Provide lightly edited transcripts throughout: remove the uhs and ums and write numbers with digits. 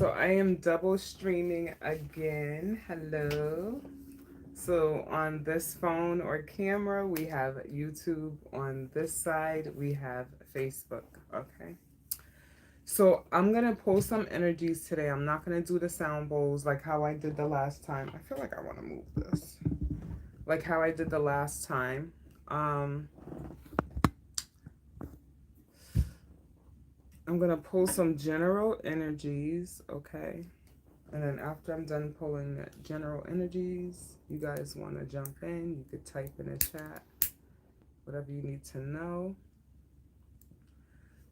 So I am double streaming again. Hello. So on this phone or camera, we have YouTube. On this side, we have Facebook. Okay. So I'm gonna pull some energies today. I'm not gonna do the sound bowls like how I did the last time. I feel like I want to move this. Like how I did the last time. Um, I'm gonna pull some general energies. Okay. And then after I'm done pulling general energies, you guys want to jump in, you could type in the chat whatever you need to know.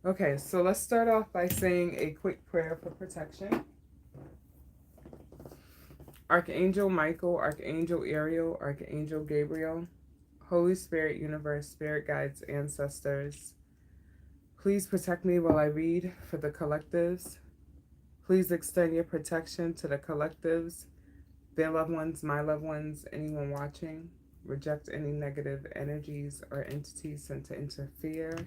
Okay, so let's start off by saying a quick prayer for protection. Archangel Michael, Archangel Ariel, Archangel Gabriel, Holy Spirit, Universe, Spirit Guides, Ancestors, please protect me while I read for the collectives. Please extend your protection to the collectives, their loved ones, my loved ones, anyone watching. Reject any negative energies or entities sent to interfere.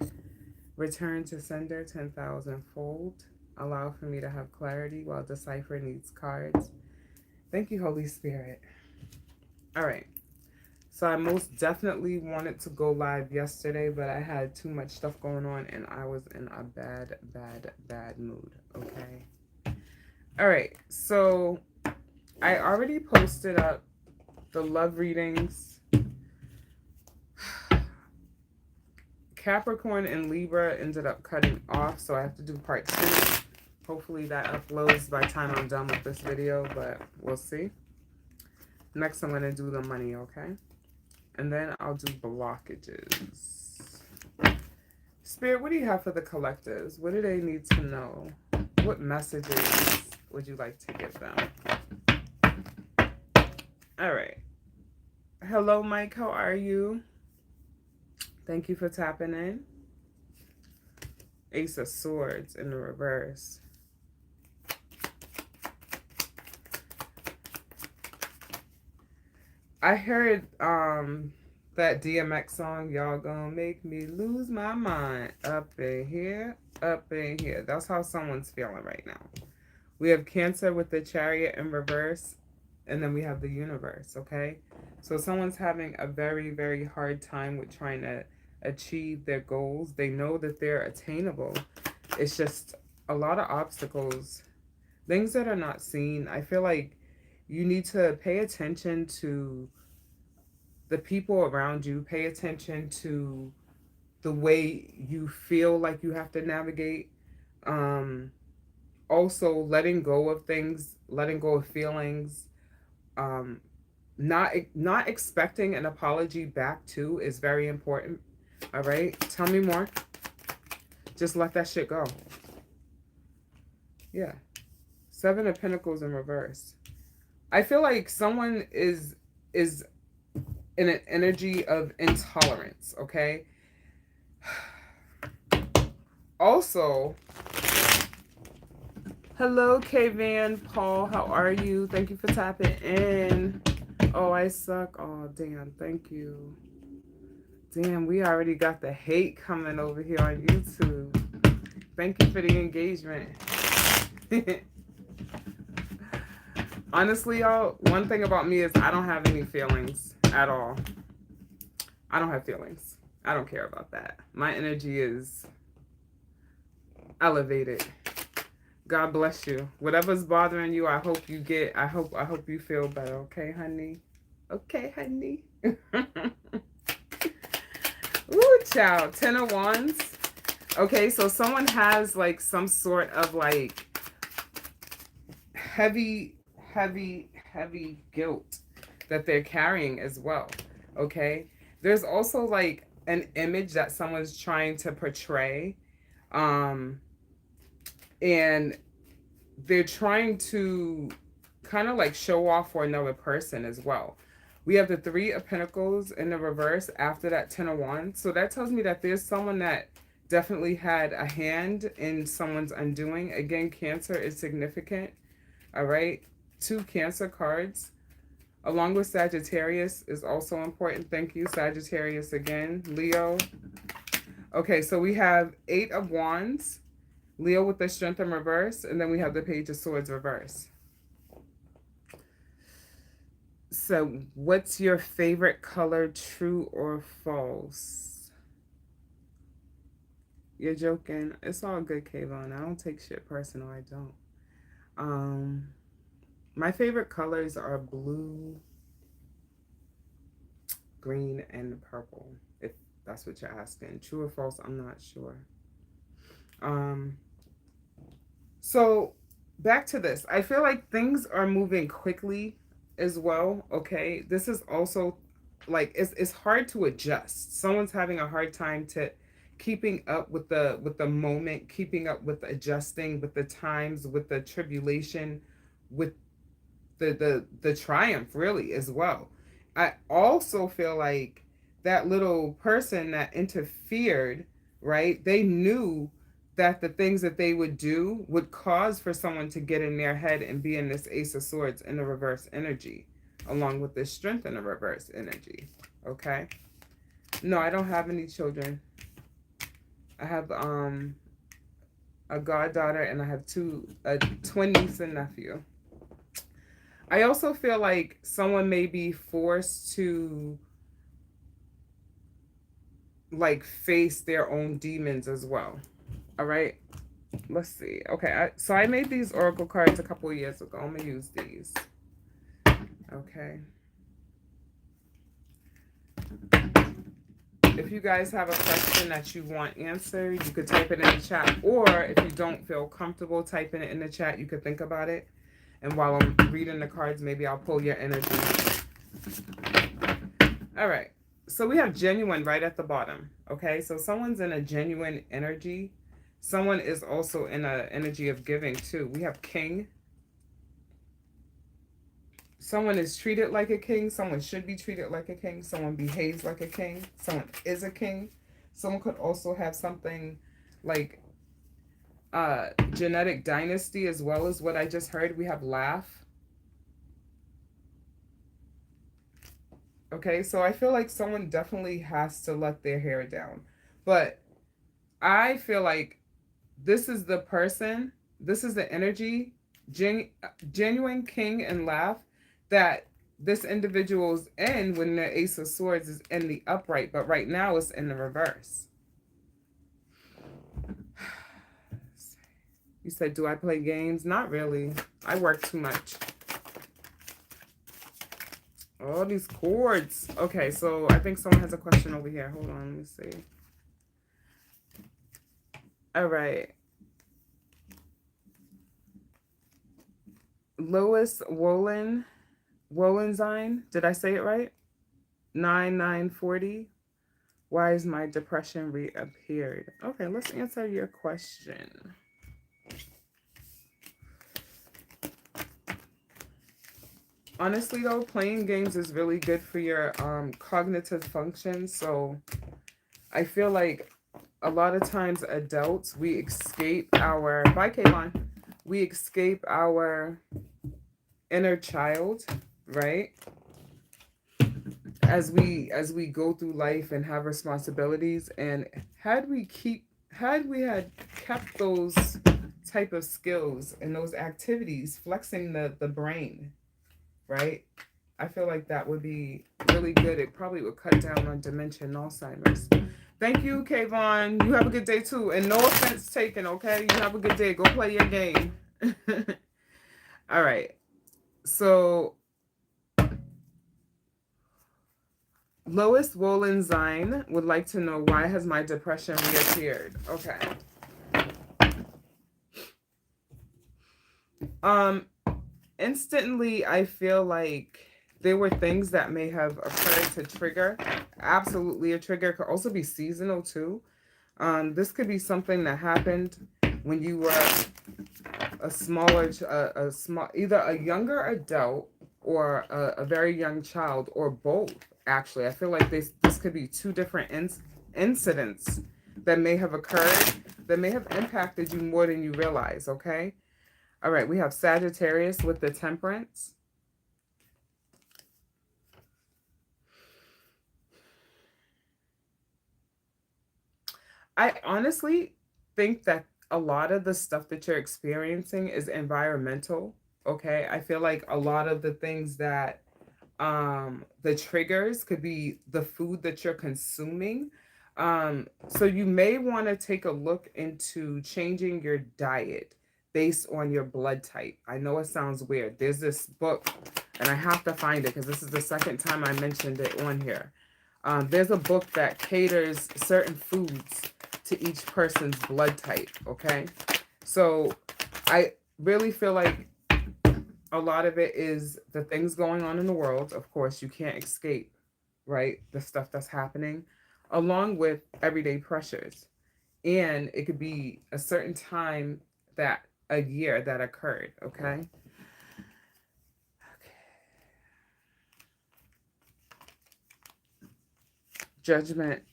Return to sender 10,000 fold. Allow for me to have clarity while deciphering these cards. Thank you, Holy Spirit. All right. So I most definitely wanted to go live yesterday, but I had too much stuff going on and I was in a bad mood. Okay. All right. So I already posted up the love readings. Capricorn and Libra ended up cutting off, so I have to do part 2. Hopefully that uploads by the time I'm done with this video, but we'll see. Next, I'm going to do the money, okay? And then I'll do blockages. Spirit, what do you have for the collectives? What do they need to know? What messages would you like to give them? All right. Hello, Mike. How are you? Thank you for tapping in. Ace of Swords in the reverse. I heard that DMX song, Y'all Gonna Make Me Lose My Mind. Up in here, up in here. That's how someone's feeling right now. We have Cancer with the Chariot in reverse, and then we have the Universe, okay? So someone's having a very, very hard time with trying to achieve their goals. They know that they're attainable. It's just a lot of obstacles, things that are not seen. I feel like you need to pay attention to the people around you, pay attention to the way you feel like you have to navigate. Also, letting go of things, letting go of feelings, not expecting an apology back too is very important. All right, tell me more. Just let that shit go. Yeah. 7 of Pentacles in reverse. I feel like someone is in an energy of intolerance, okay? Also, hello, K-Van, Paul, how are you? Thank you for tapping in. Oh, I suck. Oh, damn, thank you. Damn, we already got the hate coming over here on YouTube. Thank you for the engagement. Honestly, y'all, one thing about me is I don't have any feelings at all. I don't have feelings. I don't care about that. My energy is elevated. God bless you. Whatever's bothering you, I hope you get, I hope you feel better. Okay, honey? Okay, honey? Ooh, child. 10 of Wands. Okay, so someone has like some sort of like heavy guilt that they're carrying as well. Okay, there's also like an image that someone's trying to portray, and they're trying to kind of like show off for another person as well. We have the 3 of Pentacles in the reverse after that 10 of Wands. So that tells me that there's someone that definitely had a hand in someone's undoing. Again, Cancer is significant. All right. 2 Cancer cards. Along with Sagittarius is also important. Thank you, Sagittarius again. Leo. Okay, so we have 8 of Wands. Leo with the Strength in reverse, and then we have the Page of Swords reverse. So, what's your favorite color, true or false? You're joking. It's all good, Kayvon. I don't take shit personal. I don't. Um, my favorite colors are blue, green, and purple. If that's what you're asking. True or false? I'm not sure. Um, so back to this. I feel like things are moving quickly as well. Okay. This is also like it's hard to adjust. Someone's having a hard time to keeping up with the moment, keeping up with adjusting with the times, with the tribulation, with the triumph really as well. I also feel like that little person that interfered, right? They knew that the things that they would do would cause for someone to get in their head and be in this Ace of Swords in the reverse energy, along with this Strength in the reverse energy. Okay. No, I don't have any children. I have a goddaughter and I have a twin niece and nephew. I also feel like someone may be forced to like face their own demons as well. All right. Let's see. Okay. So I made these oracle cards a couple of years ago. I'm going to use these. Okay. If you guys have a question that you want answered, you could type it in the chat. Or if you don't feel comfortable typing it in the chat, you could think about it. And while I'm reading the cards, maybe I'll pull your energy. All right. So we have genuine right at the bottom. Okay. So someone's in a genuine energy. Someone is also in an energy of giving too. We have king. Someone is treated like a king. Someone should be treated like a king. Someone behaves like a king. Someone is a king. Someone could also have something like genetic dynasty as well as what I just heard. We have laugh. Okay, so I feel like someone definitely has to let their hair down. But I feel like this is the person, this is the energy, genuine king and laugh, that this individual's in when the Ace of Swords is in the upright, but right now it's in the reverse. You said, do I play games? Not really. I work too much. All these chords. Okay, so I think someone has a question over here. Hold on, let me see. All right. Lois Wolenzine. Did I say it right? 9940. Why is my depression reappeared? Okay, let's answer your question. Honestly though, playing games is really good for your cognitive function. So I feel like a lot of times adults, we escape our, bye Kaylon, we escape our inner child, right? As we go through life and have responsibilities, and had we had kept those type of skills and those activities, flexing the brain, right? I feel like that would be really good. It probably would cut down on dementia and Alzheimer's. Thank you, Kayvon. You have a good day too. And no offense taken, okay? You have a good day. Go play your game. All right. So Lois Wolenzine would like to know, why has my depression reappeared? Okay. Instantly I feel like there were things that may have occurred to trigger. Absolutely a trigger. Could also be seasonal too. This could be something that happened when you were a smaller, either a younger adult or a very young child, or both. Actually, I feel like this could be two different incidents that may have occurred that may have impacted you more than you realize. Okay. All right. We have Sagittarius with the Temperance. I honestly think that a lot of the stuff that you're experiencing is environmental. Okay. I feel like a lot of the things that the triggers could be the food that you're consuming. So you may want to take a look into changing your diet based on your blood type. I know it sounds weird. There's this book, and I have to find it because this is the second time I mentioned it on here. There's a book that caters certain foods to each person's blood type. Okay. So I really feel like a lot of it is the things going on in the world. Of course, you can't escape, right? The stuff that's happening, along with everyday pressures. And it could be a certain time that a year that occurred, okay? Judgment.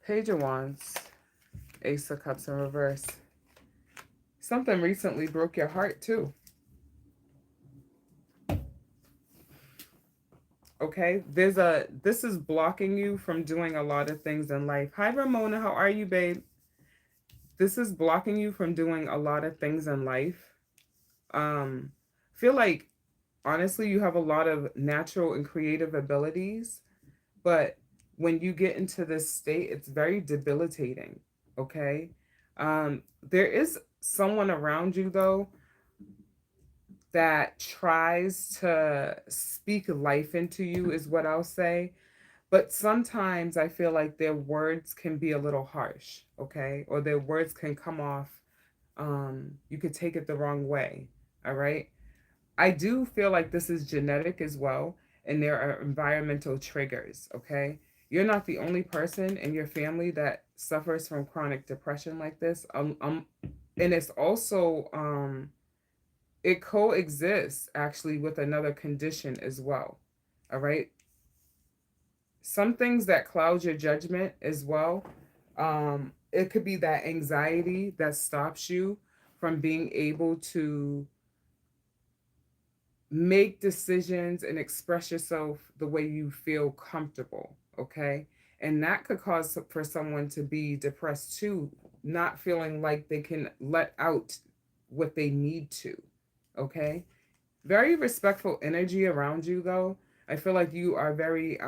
Page of Wands. Ace of Cups in reverse. Something recently broke your heart too. Okay, this is blocking you from doing a lot of things in life. Hi Ramona, how are you, babe? This is blocking you from doing a lot of things in life. Feel like honestly you have a lot of natural and creative abilities, but when you get into this state, it's very debilitating. Okay. There is someone around you though that tries to speak life into you, is what I'll say. But sometimes I feel like their words can be a little harsh, okay? Or their words can come off, you could take it the wrong way, all right? I do feel like this is genetic as well, and there are environmental triggers, okay? You're not the only person in your family that suffers from chronic depression like this. And it's also, it coexists actually with another condition as well, all right? Some things that cloud your judgment as well. It could be that anxiety that stops you from being able to make decisions and express yourself the way you feel comfortable, okay? And that could cause for someone to be depressed too, not feeling like they can let out what they need to, okay? Very respectful energy around you though. I feel like you are very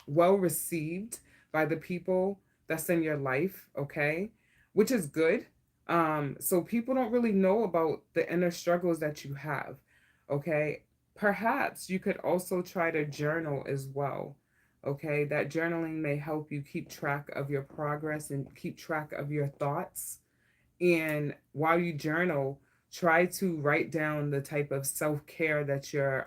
well received by the people that's in your life, okay? Which is good. So people don't really know about the inner struggles that you have, okay? Perhaps you could also try to journal as well, okay? That journaling may help you keep track of your progress and keep track of your thoughts. And while you journal, try to write down the type of self-care that you're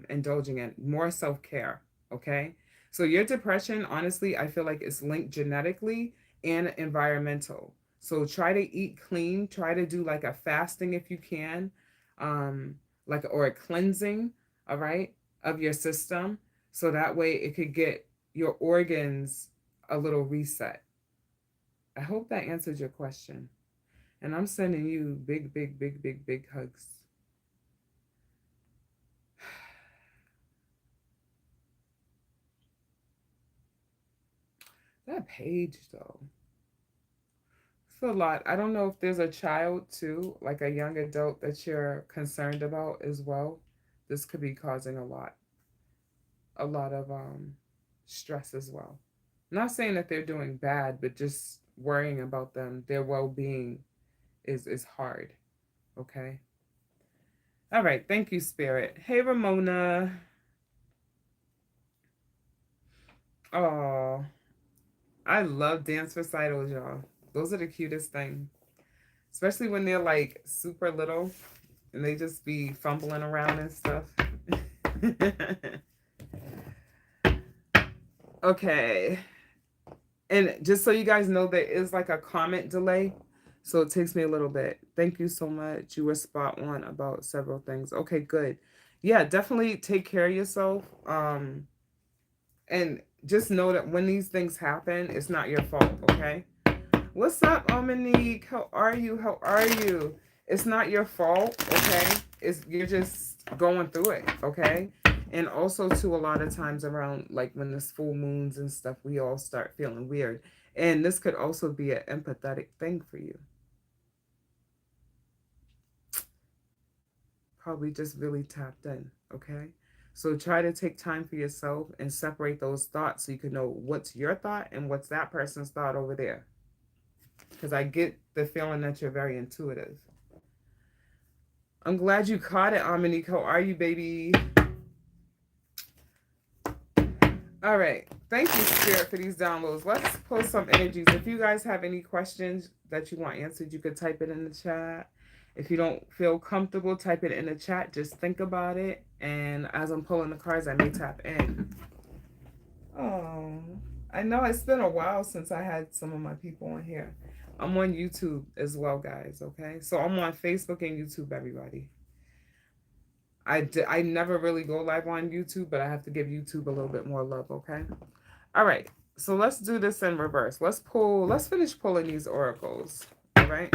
indulging in, more self-care, okay? So your depression, honestly, I feel like it's linked genetically and environmental. So try to eat clean, try to do like a fasting if you can, like or a cleansing, all right, of your system. So that way it could get your organs a little reset. I hope that answers your question. And I'm sending you big, big, big, big, big hugs. That page, though. It's a lot. I don't know if there's a child, too, like a young adult that you're concerned about as well. This could be causing a lot of stress as well. I'm not saying that they're doing bad, but just worrying about them, their well-being is hard. Okay. All right. Thank you, Spirit. Hey, Ramona. Oh, I love dance recitals, y'all. Those are the cutest thing. Especially when they're like super little and they just be fumbling around and stuff. Okay. And just so you guys know, there is like a comment delay. So it takes me a little bit. Thank you so much. You were spot on about several things. Okay, good. Yeah, definitely take care of yourself. And just know that when these things happen, it's not your fault, okay? What's up, Monique? How are you? How are you? It's not your fault, okay? You're just going through it, okay? And also too, a lot of times around like when there's full moons and stuff, we all start feeling weird. And this could also be an empathetic thing for you. Probably just really tapped in, okay? So try to take time for yourself and separate those thoughts so you can know what's your thought and what's that person's thought over there. Because I get the feeling that you're very intuitive. I'm glad you caught it, Amanique. How are you, baby? All right. Thank you, Spirit, for these downloads. Let's pull some energies. If you guys have any questions that you want answered, you could type it in the chat. If you don't feel comfortable, type it in the chat. Just think about it. And as I'm pulling the cards, I may tap in. Oh, I know it's been a while since I had some of my people on here. I'm on YouTube as well, guys. Okay. So I'm on Facebook and YouTube, everybody. I never really go live on YouTube, but I have to give YouTube a little bit more love, okay? All right. So let's do this in reverse. Let's finish pulling these oracles. All right.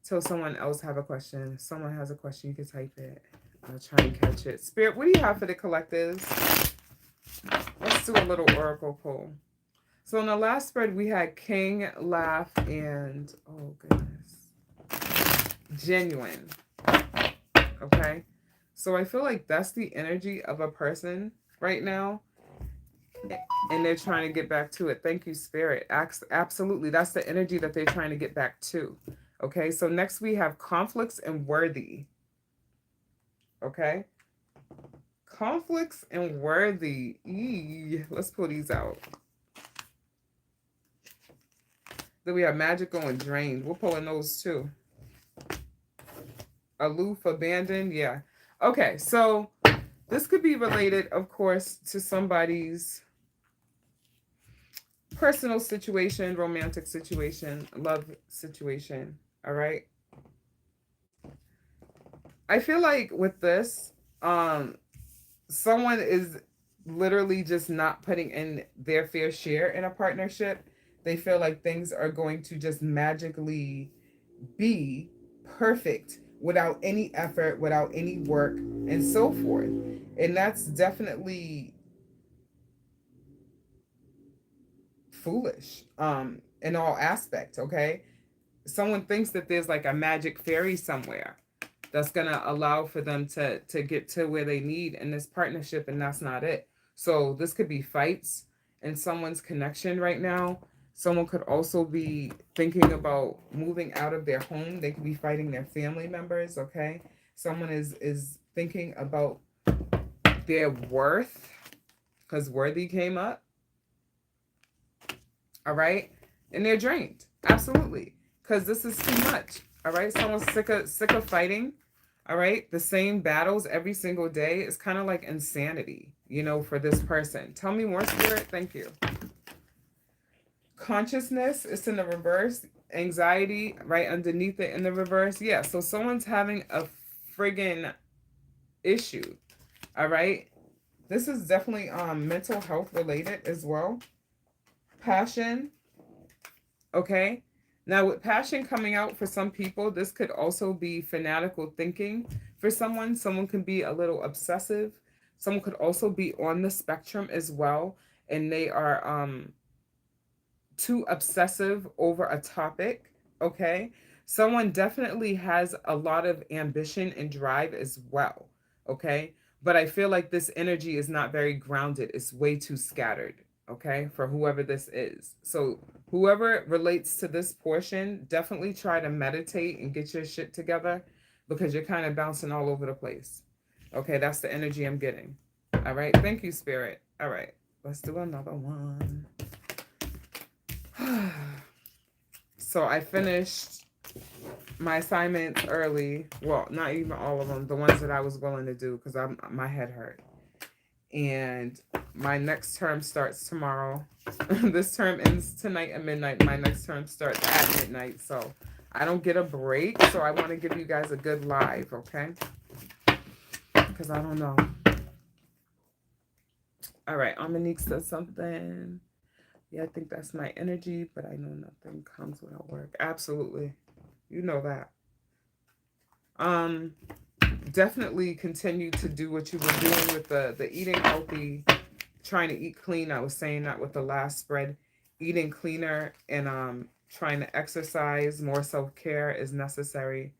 Till someone else have a question. If someone has a question, you can type it. I'll try and catch it. Spirit, what do you have for the collectives? Let's do a little oracle pull. So in the last spread, we had King, Laugh, and oh goodness, Genuine. Okay. So I feel like that's the energy of a person right now. And they're trying to get back to it. Thank you, Spirit. Absolutely. That's the energy that they're trying to get back to. Okay. So next we have conflicts and worthy. Okay. Conflicts and worthy. Let's pull these out. Then we have magical and drained. We're pulling those too. Aloof, abandoned. Yeah. Okay. So this could be related, of course, to somebody's personal situation, romantic situation, love situation. All right. I feel like with this, someone is literally just not putting in their fair share in a partnership. They feel like things are going to just magically be perfect without any effort, without any work, and so forth. And that's definitely foolish in all aspects, okay? Someone thinks that there's like a magic fairy somewhere that's going to allow for them to get to where they need in this partnership, and that's not it. So this could be fights in someone's connection right now. Someone could also be thinking about moving out of their home. They could be fighting their family members, okay? Someone is thinking about their worth because worthy came up. All right? And they're drained. Absolutely. Because this is too much. All right? Someone's sick of fighting. All right? The same battles every single day is kind of like insanity, you know, for this person. Tell me more, Spirit. Thank you. Consciousness is in the reverse. Anxiety right underneath it in the reverse. Yeah, so someone's having a friggin' issue. All right? This is definitely mental health related as well. Passion. Okay. Now, with passion coming out for some people, this could also be fanatical thinking. For someone, someone can be a little obsessive. Someone could also be on the spectrum as well, and they are too obsessive over a topic. Okay. Someone definitely has a lot of ambition and drive as well. Okay. But I feel like this energy is not very grounded. It's way too scattered. Okay. For whoever this is. So whoever relates to this portion, definitely try to meditate and get your shit together because you're kind of bouncing all over the place. Okay. That's the energy I'm getting. All right. Thank you, Spirit. All right. Let's do another one. So I finished my assignments early. Well, not even all of them. The ones that I was willing to do because my head hurt. And my next term starts tomorrow. This term ends tonight at midnight. My next term starts at midnight. So I don't get a break. So I want to give you guys a good live, okay? Because I don't know. All right. Amanique said something. Yeah, I think that's my energy, but I know nothing comes without work. Absolutely. You know that. definitely continue to do what you were doing with the eating healthy, trying to eat clean. I was saying that with the last spread, eating cleaner and trying to exercise. More self-care is necessary.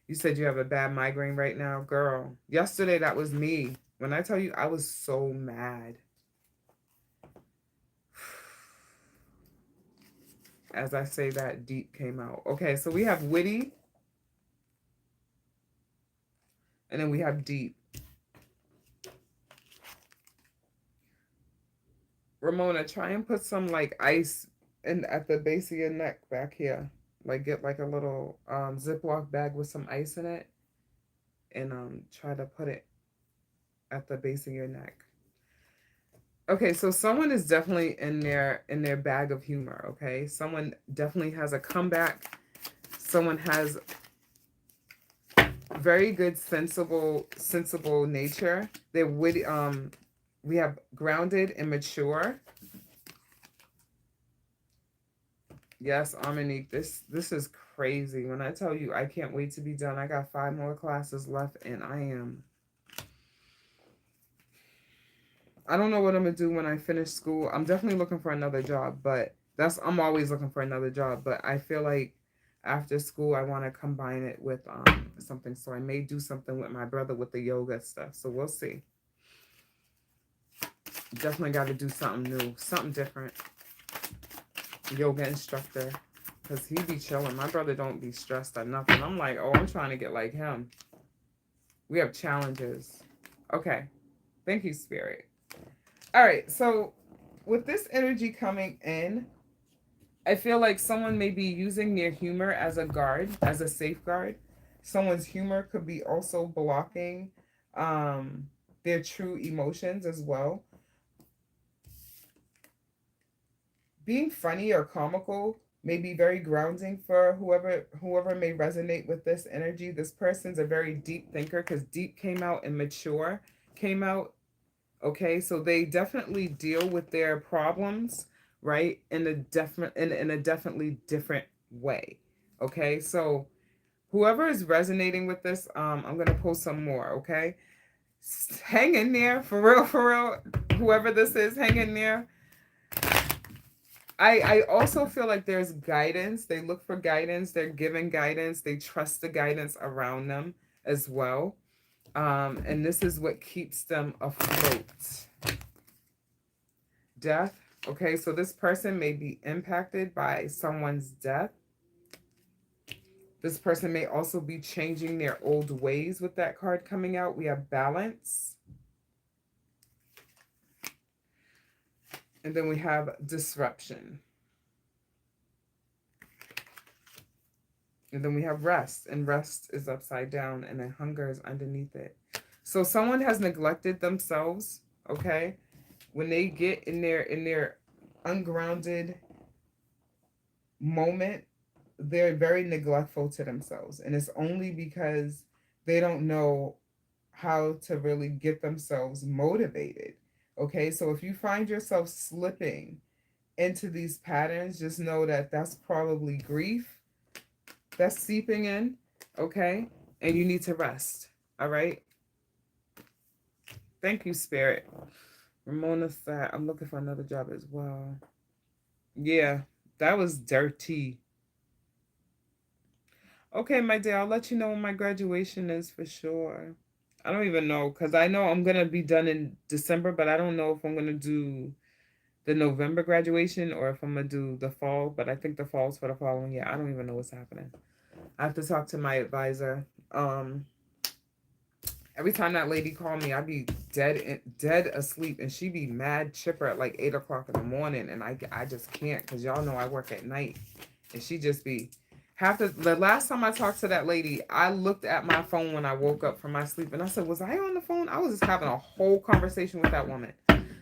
You said you have a bad migraine right now, girl. Yesterday that was me. When I tell you I was so mad. As I say that, deep came out. Okay, so we have witty and then we have deep. Ramona, try and put some like ice in at the base of your neck back here. Like get like a little Ziploc bag with some ice in it and try to put it at the base of your neck. Okay, so someone is definitely in their bag of humor, okay? Someone definitely has a comeback. Someone has very good sensible nature. They're witty, we have grounded and mature. Yes, Dominique, this is crazy. When I tell you I can't wait to be done. I got 5 more classes left and I don't know what I'm gonna do when I finish school. I'm definitely looking for another job, but I'm always looking for another job, but I feel like after school I want to combine it with something. So I may do something with my brother with the yoga stuff. So we'll see. Definitely got to do something new, something different. Yoga instructor, because he be chilling. My brother don't be stressed or nothing. I'm like, oh, I'm trying to get like him. We have challenges. Okay. Thank you, Spirit. All right. So with this energy coming in, I feel like someone may be using their humor as a guard, as a safeguard. Someone's humor could be also blocking their true emotions as well. Being funny or comical may be very grounding for whoever may resonate with this energy. This person's a very deep thinker because deep came out and mature came out. Okay, so they definitely deal with their problems, right, in a definitely different way. Okay, so whoever is resonating with this, I'm gonna post some more. Okay, hang in there for real, for real. Whoever this is, hang in there. I also feel like there's guidance. They look for guidance. They're given guidance. They trust the guidance around them as well. And this is what keeps them afloat. Death. Okay, so this person may be impacted by someone's death. This person may also be changing their old ways with that card coming out. We have balance. And then we have disruption. And then we have rest, and rest is upside down, and then hunger is underneath it. So someone has neglected themselves, okay? When they get in their ungrounded moment, they're very neglectful to themselves. And it's only because they don't know how to really get themselves motivated, okay? So if you find yourself slipping into these patterns, just know that that's probably grief that's seeping in, okay? And you need to rest, all right? Thank you, Spirit. Ramona said, I'm looking for another job as well. Yeah, that was dirty. Okay, my dear, I'll let you know when my graduation is for sure. I don't even know, because I know I'm going to be done in December, but I don't know if I'm going to do the November graduation or if I'm going to do the fall, but I think the fall's for the following year. I don't even know what's happening. I have to talk to my advisor. Every time that lady called me, I'd be dead asleep, and she'd be mad chipper at like 8 o'clock in the morning, and I just can't, because y'all know I work at night, and she just be the last time I talked to that lady, I looked at my phone when I woke up from my sleep, and I said, was I on the phone? I was just having a whole conversation with that woman.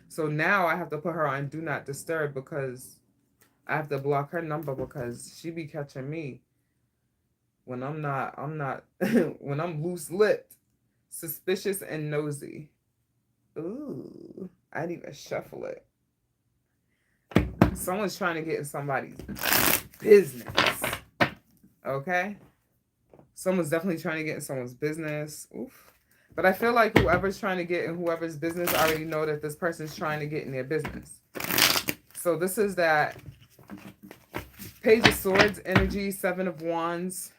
So now I have to put her on do not disturb, because I have to block her number, because she be catching me when I'm not when I'm loose lipped, suspicious and nosy. Ooh, I didn't even shuffle it. Someone's trying to get in somebody's business. Okay? Someone's definitely trying to get in someone's business. Oof. But I feel like whoever's trying to get in whoever's business already know that this person's trying to get in their business. So this is that Page of Swords energy, Seven of Wands,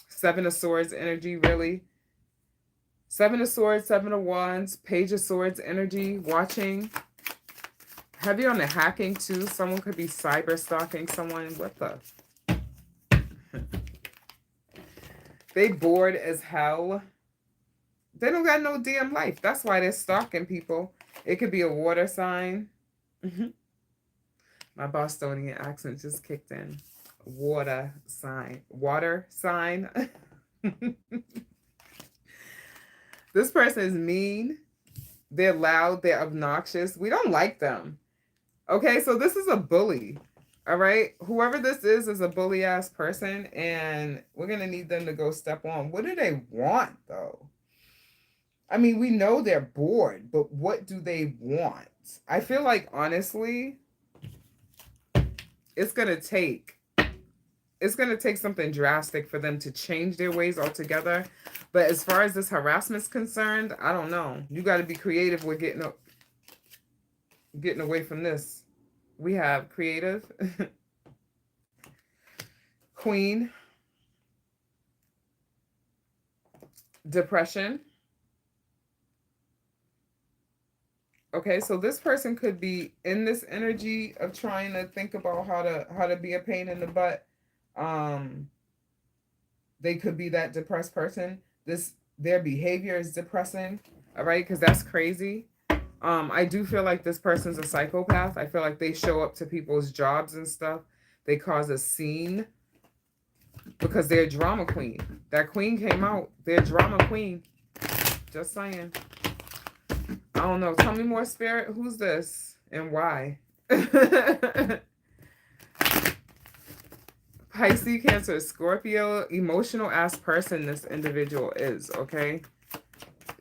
Seven of Swords energy, really. Seven of Swords, Seven of Wands, Page of Swords energy, watching. Heavy on the hacking too. Someone could be cyber stalking someone. What the? They bored as hell. They don't got no damn life. That's why they're stalking people. It could be a water sign. My Bostonian accent just kicked in. Water sign. Water sign. This person is mean. They're loud. They're obnoxious. We don't like them. Okay, so this is a bully. All right? Whoever this is a bully-ass person, and we're going to need them to go step on. What do they want, though? I mean, we know they're bored, but what do they want? I feel like, honestly, it's going to take something drastic for them to change their ways altogether. But as far as this harassment's concerned, I don't know. You got to be creative with getting away from this. We have creative, Queen, depression. Okay, so this person could be in this energy of trying to think about how to be a pain in the butt. They could be that depressed person. Their behavior is depressing, all right, because that's crazy. I do feel like this person's a psychopath. I feel like they show up to people's jobs and stuff. They cause a scene because they're a drama queen. That queen came out. They're a drama queen. Just saying. I don't know. Tell me more, Spirit. Who's this and why? Pisces, Cancer, Scorpio, emotional ass person this individual is, okay?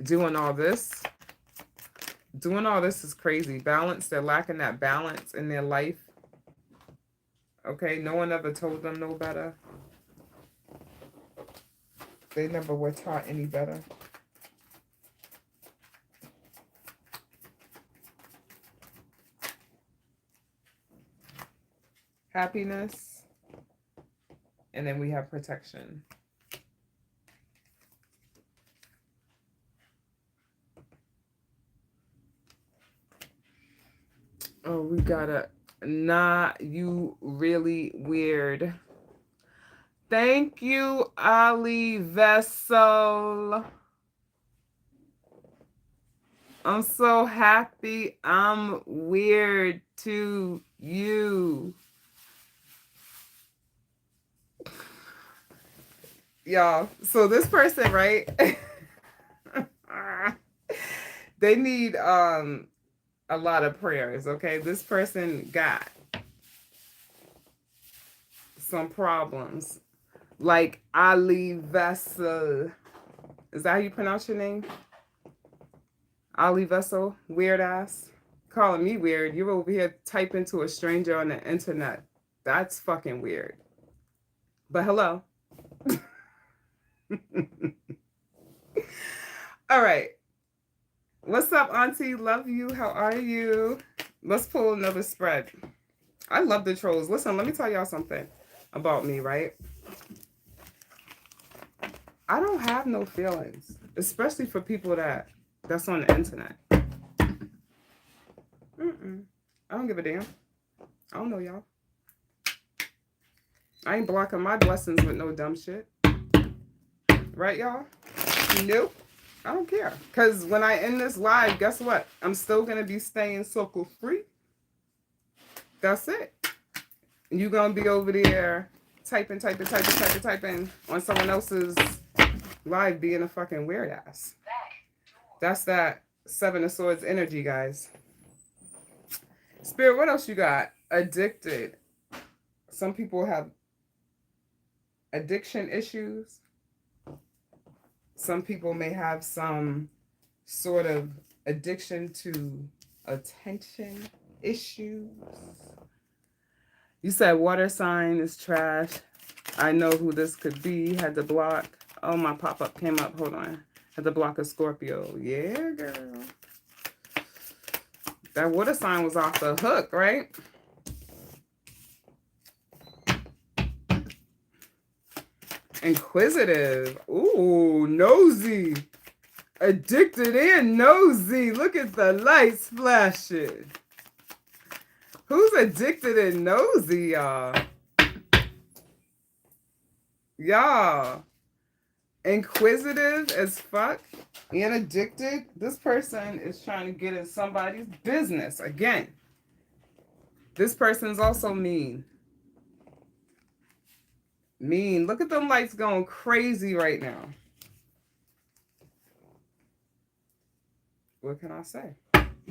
Doing all this is crazy. Balance, they're lacking that balance in their life. Okay, no one ever told them no better. They never were taught any better. Happiness. And then we have protection. Oh, we got a nah, you really weird. Thank you, Ali Vessel. I'm so happy I'm weird to you. Y'all, so this person, right? They need a lot of prayers, okay? This person got some problems. Like Ali Vessel. Is that how you pronounce your name? Ali Vessel? Weird ass. Calling me weird. You're over here typing to a stranger on the internet. That's fucking weird. But hello. All right. What's up, Auntie? Love you. How are you? Let's pull another spread. I love the trolls. Listen, let me tell y'all something about me, right? I don't have no feelings, especially for people that's on the internet. I don't give a damn. I don't know y'all. I ain't blocking my blessings with no dumb shit. Right, y'all? Nope. I don't care. Because when I end this live, guess what? I'm still going to be staying circle free. That's it. You're going to be over there typing on someone else's live being a fucking weird ass. That's that Seven of Swords energy, guys. Spirit, what else you got? Addicted. Some people have addiction issues. Some people may have some sort of addiction to attention issues. You said water sign is trash. I know who this could be. Had to block. Oh, my pop-up came up. Hold on. Had to block a Scorpio. Yeah, girl. That water sign was off the hook, right? Inquisitive. Ooh, nosy. Addicted and nosy. Look at the lights flashing. Who's addicted and nosy, y'all? Y'all. Inquisitive as fuck and addicted. This person is trying to get in somebody's business. Again, this person's also mean. Mean. Look at them lights going crazy right now. What can I say?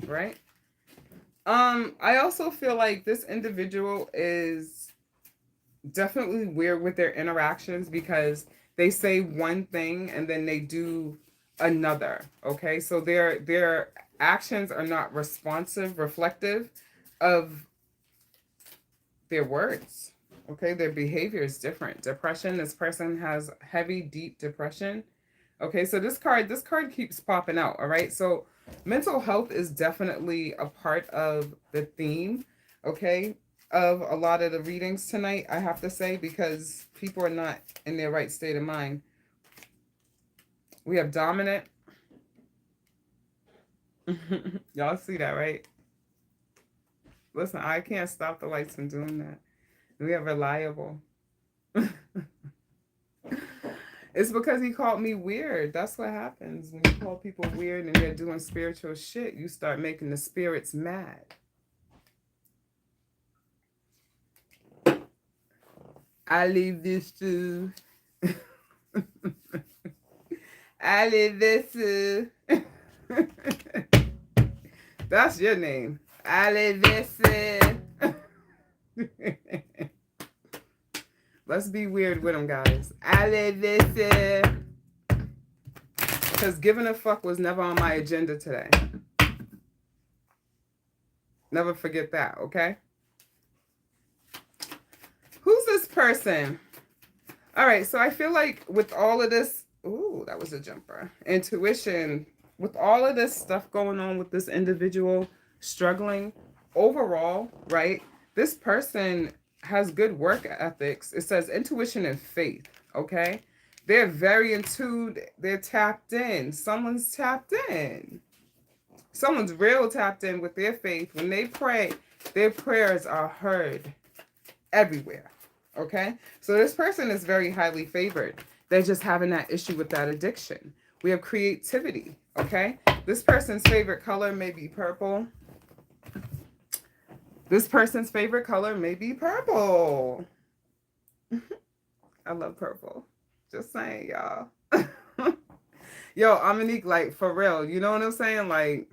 Right? I also feel like this individual is definitely weird with their interactions because they say one thing and then they do another. Okay, so their actions are not responsive, reflective of their words. Okay, their behavior is different. Depression. This person has heavy, deep depression. Okay, so this card keeps popping out. All right, so mental health is definitely a part of the theme. Okay, of a lot of the readings tonight, I have to say, because people are not in their right state of mind. We have dominant. Y'all see that, right? Listen, I can't stop the lights from doing that. We have reliable. It's because he called me weird. That's what happens when you call people weird and they're doing spiritual shit. You start making the spirits mad. I leave this to. I leave this to. That's your name. I leave this to. Let's be weird with them, guys. I leave this to. Because giving a fuck was never on my agenda today. Never forget that, okay? Who's this person? All right, so I feel like with all of this, ooh, that was a jumper. Intuition, with all of this stuff going on with this individual struggling overall, right? This person has good work ethics. It says intuition and faith, okay? They're very in tune. They're tapped in. Someone's tapped in. Someone's real tapped in with their faith. When they pray, their prayers are heard everywhere. Okay? So this person is very highly favored. They're just having that issue with that addiction. We have creativity. Okay? This person's favorite color may be purple. This person's favorite color may be purple. I love purple. Just saying, y'all. Yo, Amanique, like, for real. You know what I'm saying? Like,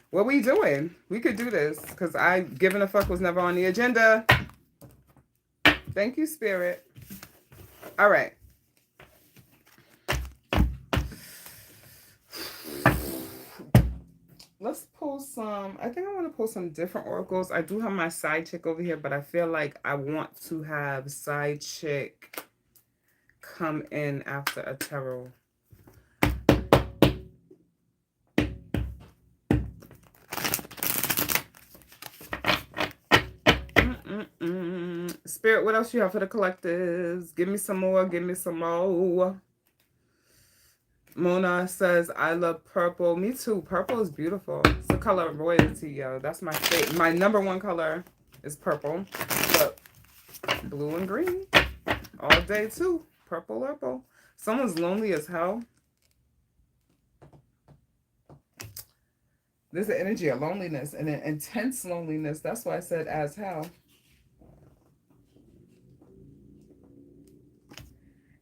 what we doing? We could do this. Because giving a fuck was never on the agenda. Thank you, Spirit. All right. Let's pull some. I think I want to pull some different oracles. I do have my side chick over here, but I feel like I want to have side chick come in after a tarot. Spirit, what else you have for the collectives? Give me some more. Give me some more. Mona says, I love purple. Me too. Purple is beautiful. It's the color of royalty, yo. That's my favorite. My number one color is purple. But blue and green all day too. Purple. Someone's lonely as hell. There's an energy of loneliness and an intense loneliness. That's why I said as hell.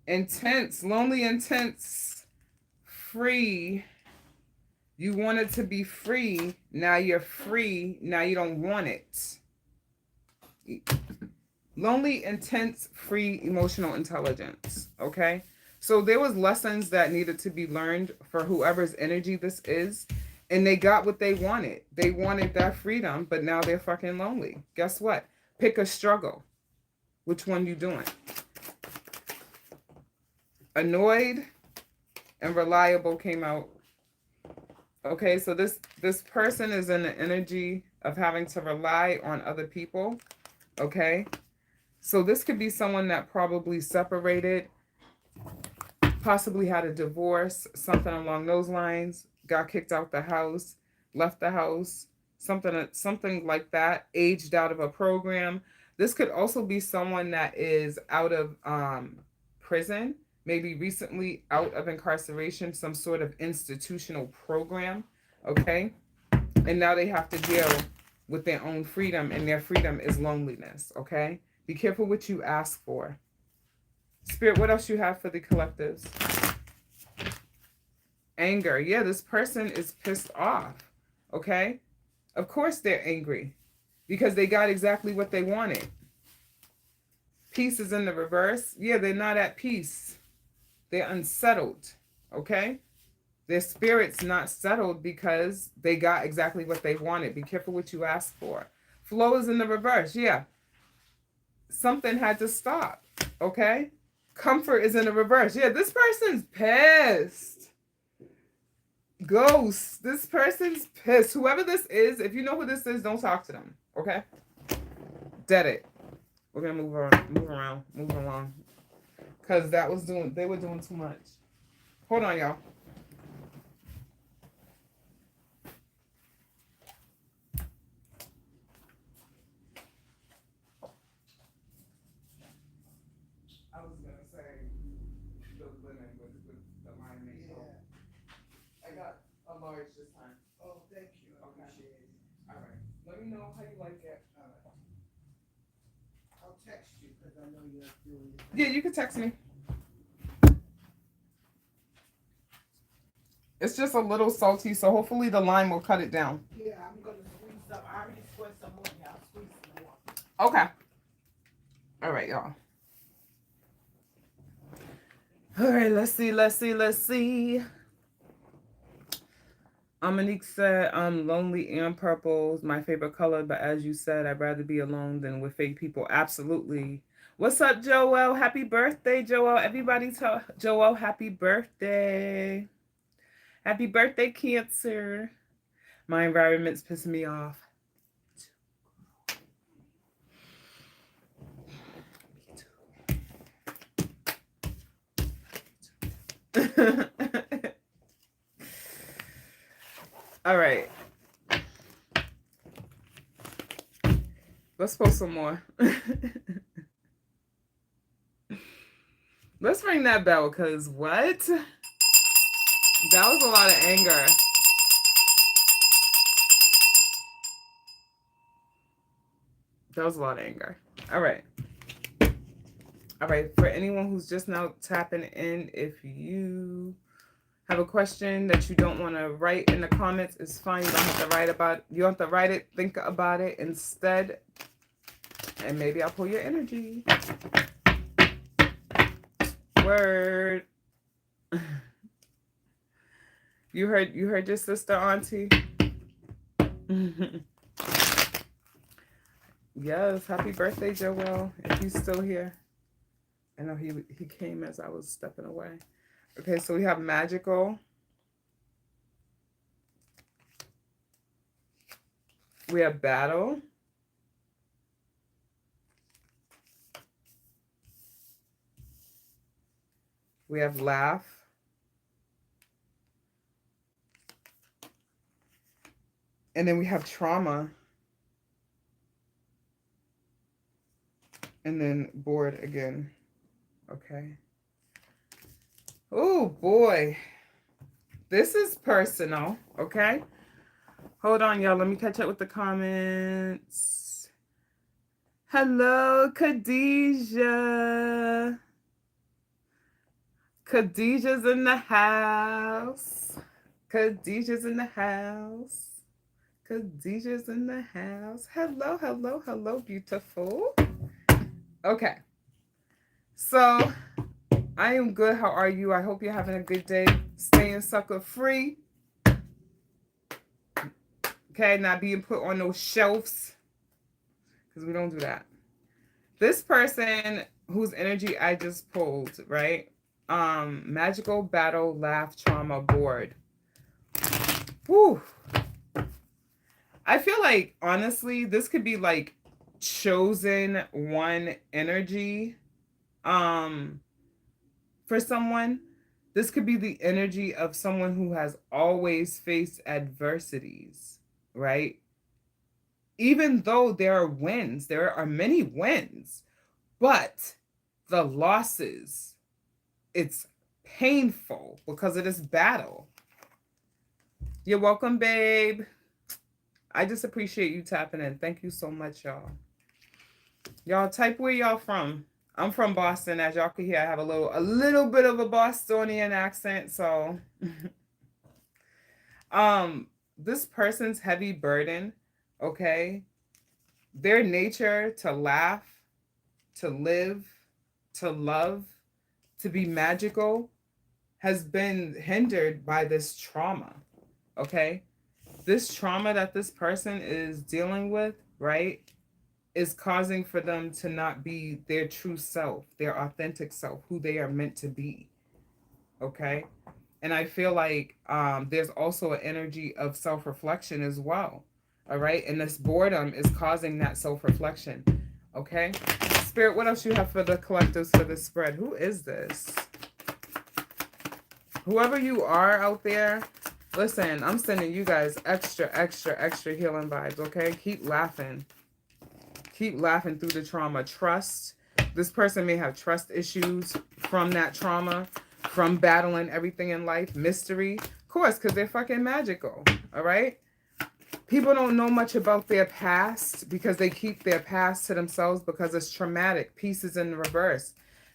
Intense, lonely, intense, free. You wanted to be free. Now you're free. Now you don't want it. Lonely, intense, free, emotional intelligence. Okay? So there was lessons that needed to be learned for whoever's energy this is. And they got what they wanted. They wanted that freedom, but now they're fucking lonely. Guess what? Pick a struggle. Which one you doing? Annoyed and reliable came out. Okay, so this person is in the energy of having to rely on other people. Okay, so this could be someone that probably separated, possibly had a divorce, something along those lines, got kicked out the house, left the house, something like that, aged out of a program. This could also be someone that is out of prison, maybe recently out of incarceration, some sort of institutional program, okay? And now they have to deal with their own freedom, and their freedom is loneliness, okay? Be careful what you ask for. Spirit, what else you have for the collectives? Anger. Yeah, this person is pissed off. Okay? Of course they're angry because they got exactly what they wanted. Peace is in the reverse. Yeah, they're not at peace. They're unsettled. Okay? Their spirit's not settled because they got exactly what they wanted. Be careful what you ask for. Flow is in the reverse. Yeah. Something had to stop. Okay? Comfort is in the reverse. Yeah, this person's pissed. Ghost. This person's pissed. Whoever this is, if you know who this is, don't talk to them. Okay? Dead it. We're gonna move along. Cause they were doing too much. Hold on, y'all. I was gonna say the linen with the line makeup. Yeah. I got a large this time. Oh, thank you. I appreciate it. All right. Let me know how you like it. All right. I'll text you because I know you're doing it. Yeah, you can text me. It's just a little salty, so hopefully the lime will cut it down. Yeah, I'm gonna squeeze some. I already squeezed some more. I'll squeeze some more. Okay. All right, y'all. All right, let's see. Monique said, lonely and purple is my favorite color, but as you said, I'd rather be alone than with fake people. Absolutely. What's up, Joel? Happy birthday, Joel. Everybody tell Joel happy birthday. Happy birthday, Cancer. My environment's pissing me off. All right. Let's post some more. Let's ring that bell, because what? That was a lot of anger. That was a lot of anger. All right. All right. For anyone who's just now tapping in, if you have a question that you don't want to write in the comments, it's fine. You don't have to write about. You don't have to write it. Think about it instead, and maybe I'll pull your energy. Word. You heard your sister, Auntie. Yes, happy birthday, Joel. If he's still here. I know he came as I was stepping away. Okay, so we have magical. We have battle. We have laugh. And then we have trauma. And then bored again. Okay. Oh, boy. This is personal, okay? Hold on, y'all. Let me catch up with the comments. Hello, Khadijah. Khadijah's in the house. Khadijah's in the house. Khadijah's in the house. Hello, hello, hello, beautiful. Okay. So, I am good. How are you? I hope you're having a good day. Staying sucker free. Okay, not being put on those shelves. Because we don't do that. This person whose energy I just pulled, right? Magical battle laugh trauma board. Whew. I feel like honestly, this could be like chosen one energy. For someone, this could be the energy of someone who has always faced adversities, right? Even though there are wins, there are many wins, but the losses, it's painful because of this battle. You're welcome, babe. I just appreciate you tapping in. Thank you so much, y'all. Y'all type where y'all from. I'm from Boston. As y'all can hear, I have a little bit of a Bostonian accent. So, this person's heavy burden, okay, their nature to laugh, to live, to love, to be magical, has been hindered by this trauma, okay? This trauma that this person is dealing with, right, is causing for them to not be their true self, their authentic self, who they are meant to be, okay? And I feel like there's also an energy of self-reflection as well, all right? And this boredom is causing that self-reflection, okay? Spirit, what else you have for the collectives for this spread? Who is this? Whoever you are out there, listen, I'm sending you guys extra, extra, extra healing vibes, okay? Keep laughing. Keep laughing through the trauma. Trust. This person may have trust issues from that trauma, from battling everything in life. Mystery. Of course, because they're fucking magical, all right? People don't know much about their past because they keep their past to themselves because it's traumatic. Peace is in reverse.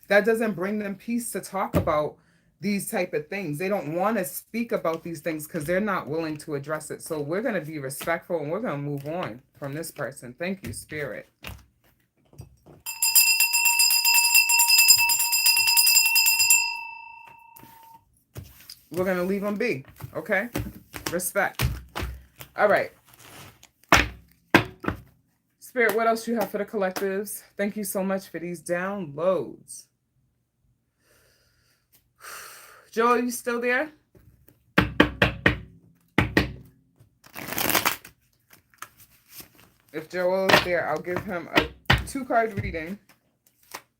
That doesn't bring them peace to talk about these type of things. They don't want to speak about these things because they're not willing to address it. So we're going to be respectful and we're going to move on from this person. Thank you, Spirit. We're going to leave them be. Okay? Respect. All right. Spirit, what else you have for the collectives? Thank you so much for these downloads. Joel, you still there? If Joel is there, I'll give him a 2-card reading.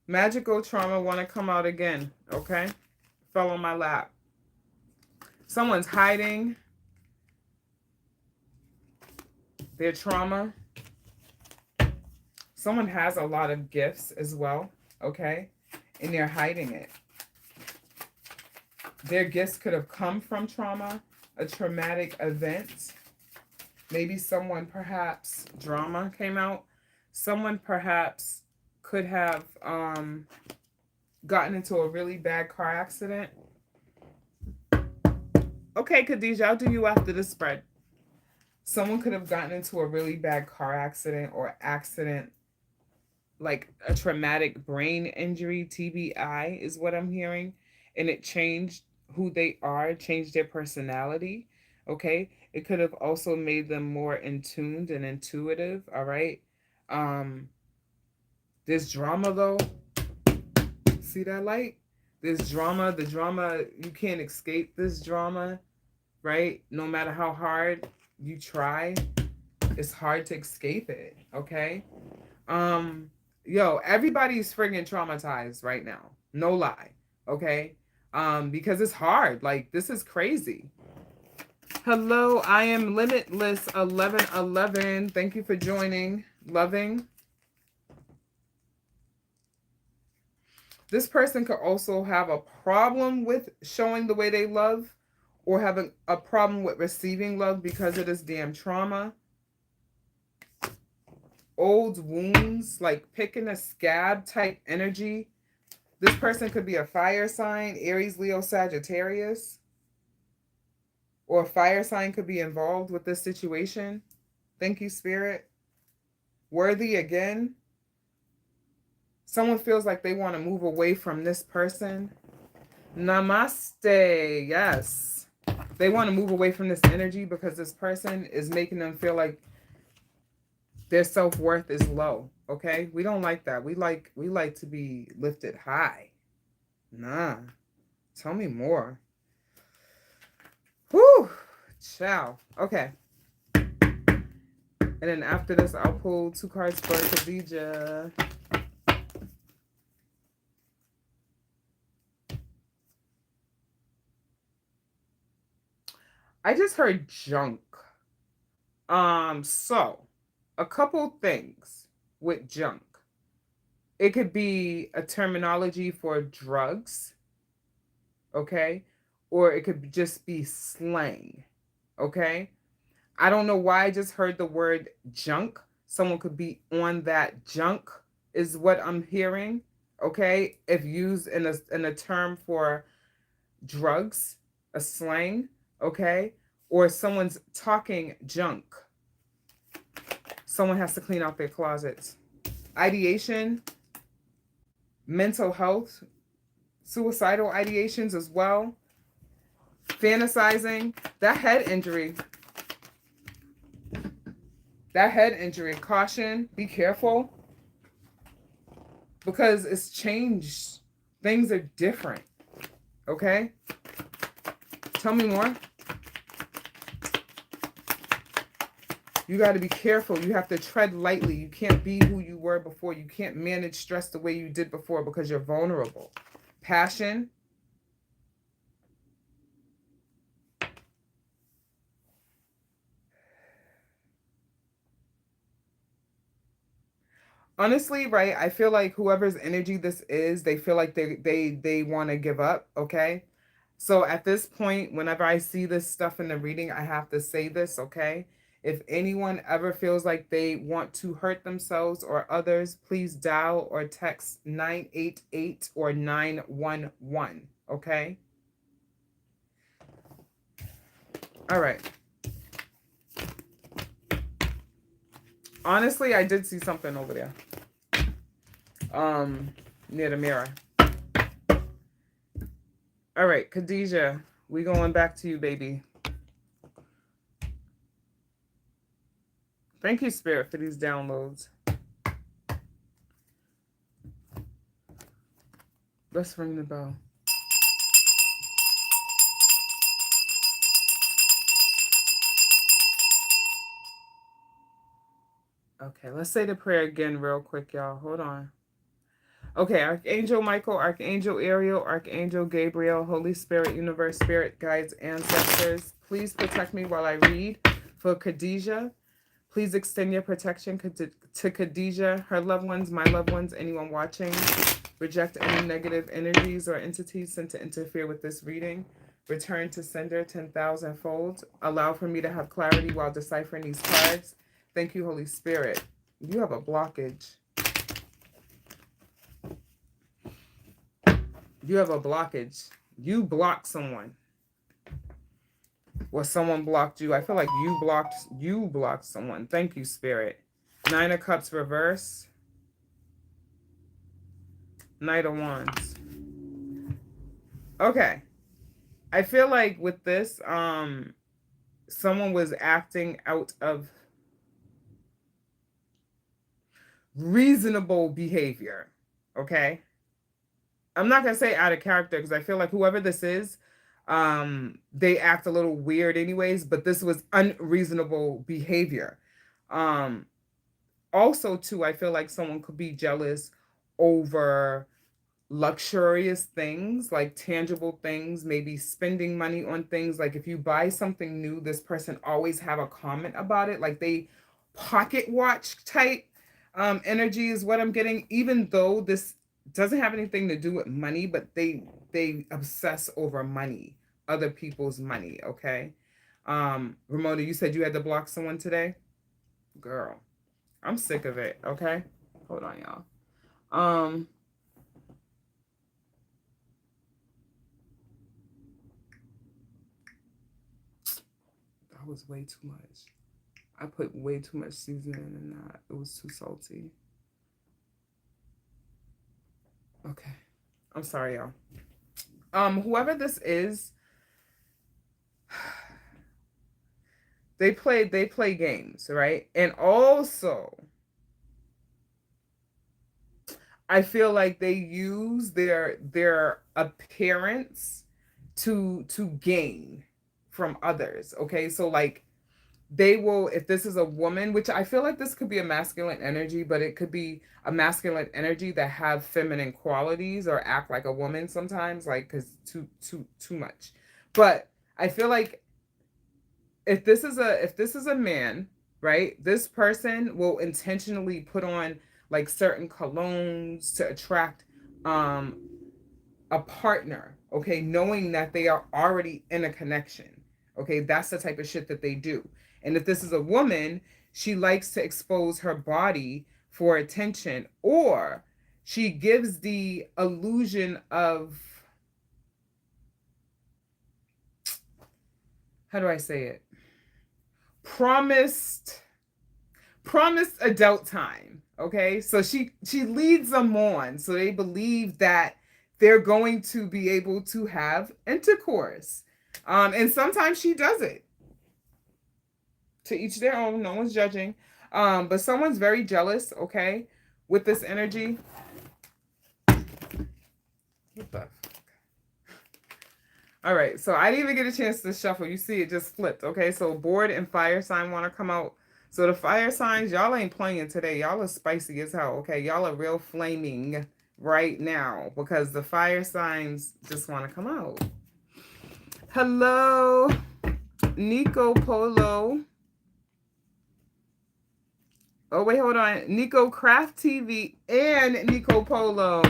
Magical trauma want to come out again, okay? Fell on my lap. Someone's hiding their trauma. Someone has a lot of gifts as well, okay? And they're hiding it. Their gifts could have come from trauma, a traumatic event. Maybe someone, perhaps, drama came out. Someone perhaps could have gotten into a really bad car accident. Okay, Khadijah, I'll do you after the spread. Someone could have gotten into a really bad car accident or accident, like a traumatic brain injury, TBI is what I'm hearing. And it changed who they are, changed their personality, okay? It could have also made them more in tuned and intuitive, all right? This drama, though, see that light? This drama, the drama, you can't escape this drama, right? No matter how hard you try, it's hard to escape it, okay? Yo, everybody's friggin' traumatized right now. No lie, okay? Because it's hard. Like, this is crazy. Hello, I am Limitless 1111. Thank you for joining. Loving. This person could also have a problem with showing the way they love or having a problem with receiving love because of this damn trauma. Old wounds, like picking a scab type energy. This person could be a fire sign, Aries, Leo, Sagittarius. Or a fire sign could be involved with this situation. Thank you, Spirit. Worthy again. Someone feels like they want to move away from this person. Namaste. Yes. They want to move away from this energy because this person is making them feel like their self-worth is low. Okay? We don't like that. We like to be lifted high. Nah. Tell me more. Whew. Ciao. Okay. And then after this, I'll pull 2 cards for Khadija. I just heard junk. So a couple things with junk. It could be a terminology for drugs, okay? Or it could just be slang, okay? I don't know why I just heard the word junk. Someone could be on that junk is what I'm hearing, okay? If used in a term for drugs, a slang, okay? Or someone's talking junk. Someone has to clean out their closets. Ideation, mental health, suicidal ideations as well. Fantasizing, that head injury. Caution, be careful. Because it's changed. Things are different. Okay? Tell me more. You got to be careful. You have to tread lightly. You can't be who you were before. You can't manage stress the way you did before because you're vulnerable. Passion. Honestly, right? I feel like whoever's energy this is, they feel like they want to give up, okay? So at this point, whenever I see this stuff in the reading, I have to say this, okay? If anyone ever feels like they want to hurt themselves or others, please dial or text 988 or 911, okay? All right. Honestly, I did see something over there. Near the mirror. All right, Khadija, we going back to you, baby. Thank you, Spirit, for these downloads. Let's ring the bell. Okay, let's say the prayer again real quick, y'all. Hold on. Okay, Archangel Michael, Archangel Ariel, Archangel Gabriel, Holy Spirit, Universe, Spirit, Guides, Ancestors, please protect me while I read for Khadija. Please extend your protection to Khadija, her loved ones, my loved ones, anyone watching. Reject any negative energies or entities sent to interfere with this reading. Return to sender 10,000 fold. Allow for me to have clarity while deciphering these cards. Thank you, Holy Spirit. You have a blockage. You have a blockage. You blocked someone. Or someone blocked you. I feel like you blocked someone. Thank you, Spirit. 9 of Cups reverse. Knight of Wands. Okay. I feel like with this, someone was acting out of reasonable behavior. Okay. I'm not going to say out of character because I feel like whoever this is, they act a little weird anyways, but this was unreasonable behavior. Also, too, I feel like someone could be jealous over luxurious things, like tangible things, maybe spending money on things. Like if you buy something new, this person always have a comment about it. Like they pocket watch type energy is what I'm getting, even though this doesn't have anything to do with money, but they obsess over money, other people's money. Okay. Ramona, you said you had to block someone today. Girl, I'm sick of it. Okay, hold on, y'all. That was way too much. I put way too much seasoning in that. It was too salty. Okay, I'm sorry, y'all. Whoever this is, they play games, right? And also, I feel like they use their appearance to gain from others. Okay, so like they will, if this is a woman, which I feel like this could be a masculine energy, but it could be a masculine energy that have feminine qualities or act like a woman sometimes, like because too much. But I feel like if this is a man, right, this person will intentionally put on like certain colognes to attract um a partner, okay, knowing that they are already in a connection. Okay, that's the type of shit that they do. And if this is a woman, she likes to expose her body for attention, or she gives the illusion of, how do I say it? Promised adult time. Okay, so she leads them on, so they believe that they're going to be able to have intercourse, and sometimes she does it. To each their own, no one's judging, but someone's very jealous, okay, with this energy. What the? All right, so I didn't even get a chance to shuffle. You see, it just flipped. Okay, so board and fire sign want to come out. So the fire signs, y'all ain't playing today. Y'all are spicy as hell. Okay, y'all are real flaming right now because the fire signs just want to come out. Hello, Nico Polo. Oh wait, hold on. Nico Craft TV and Nico Polo.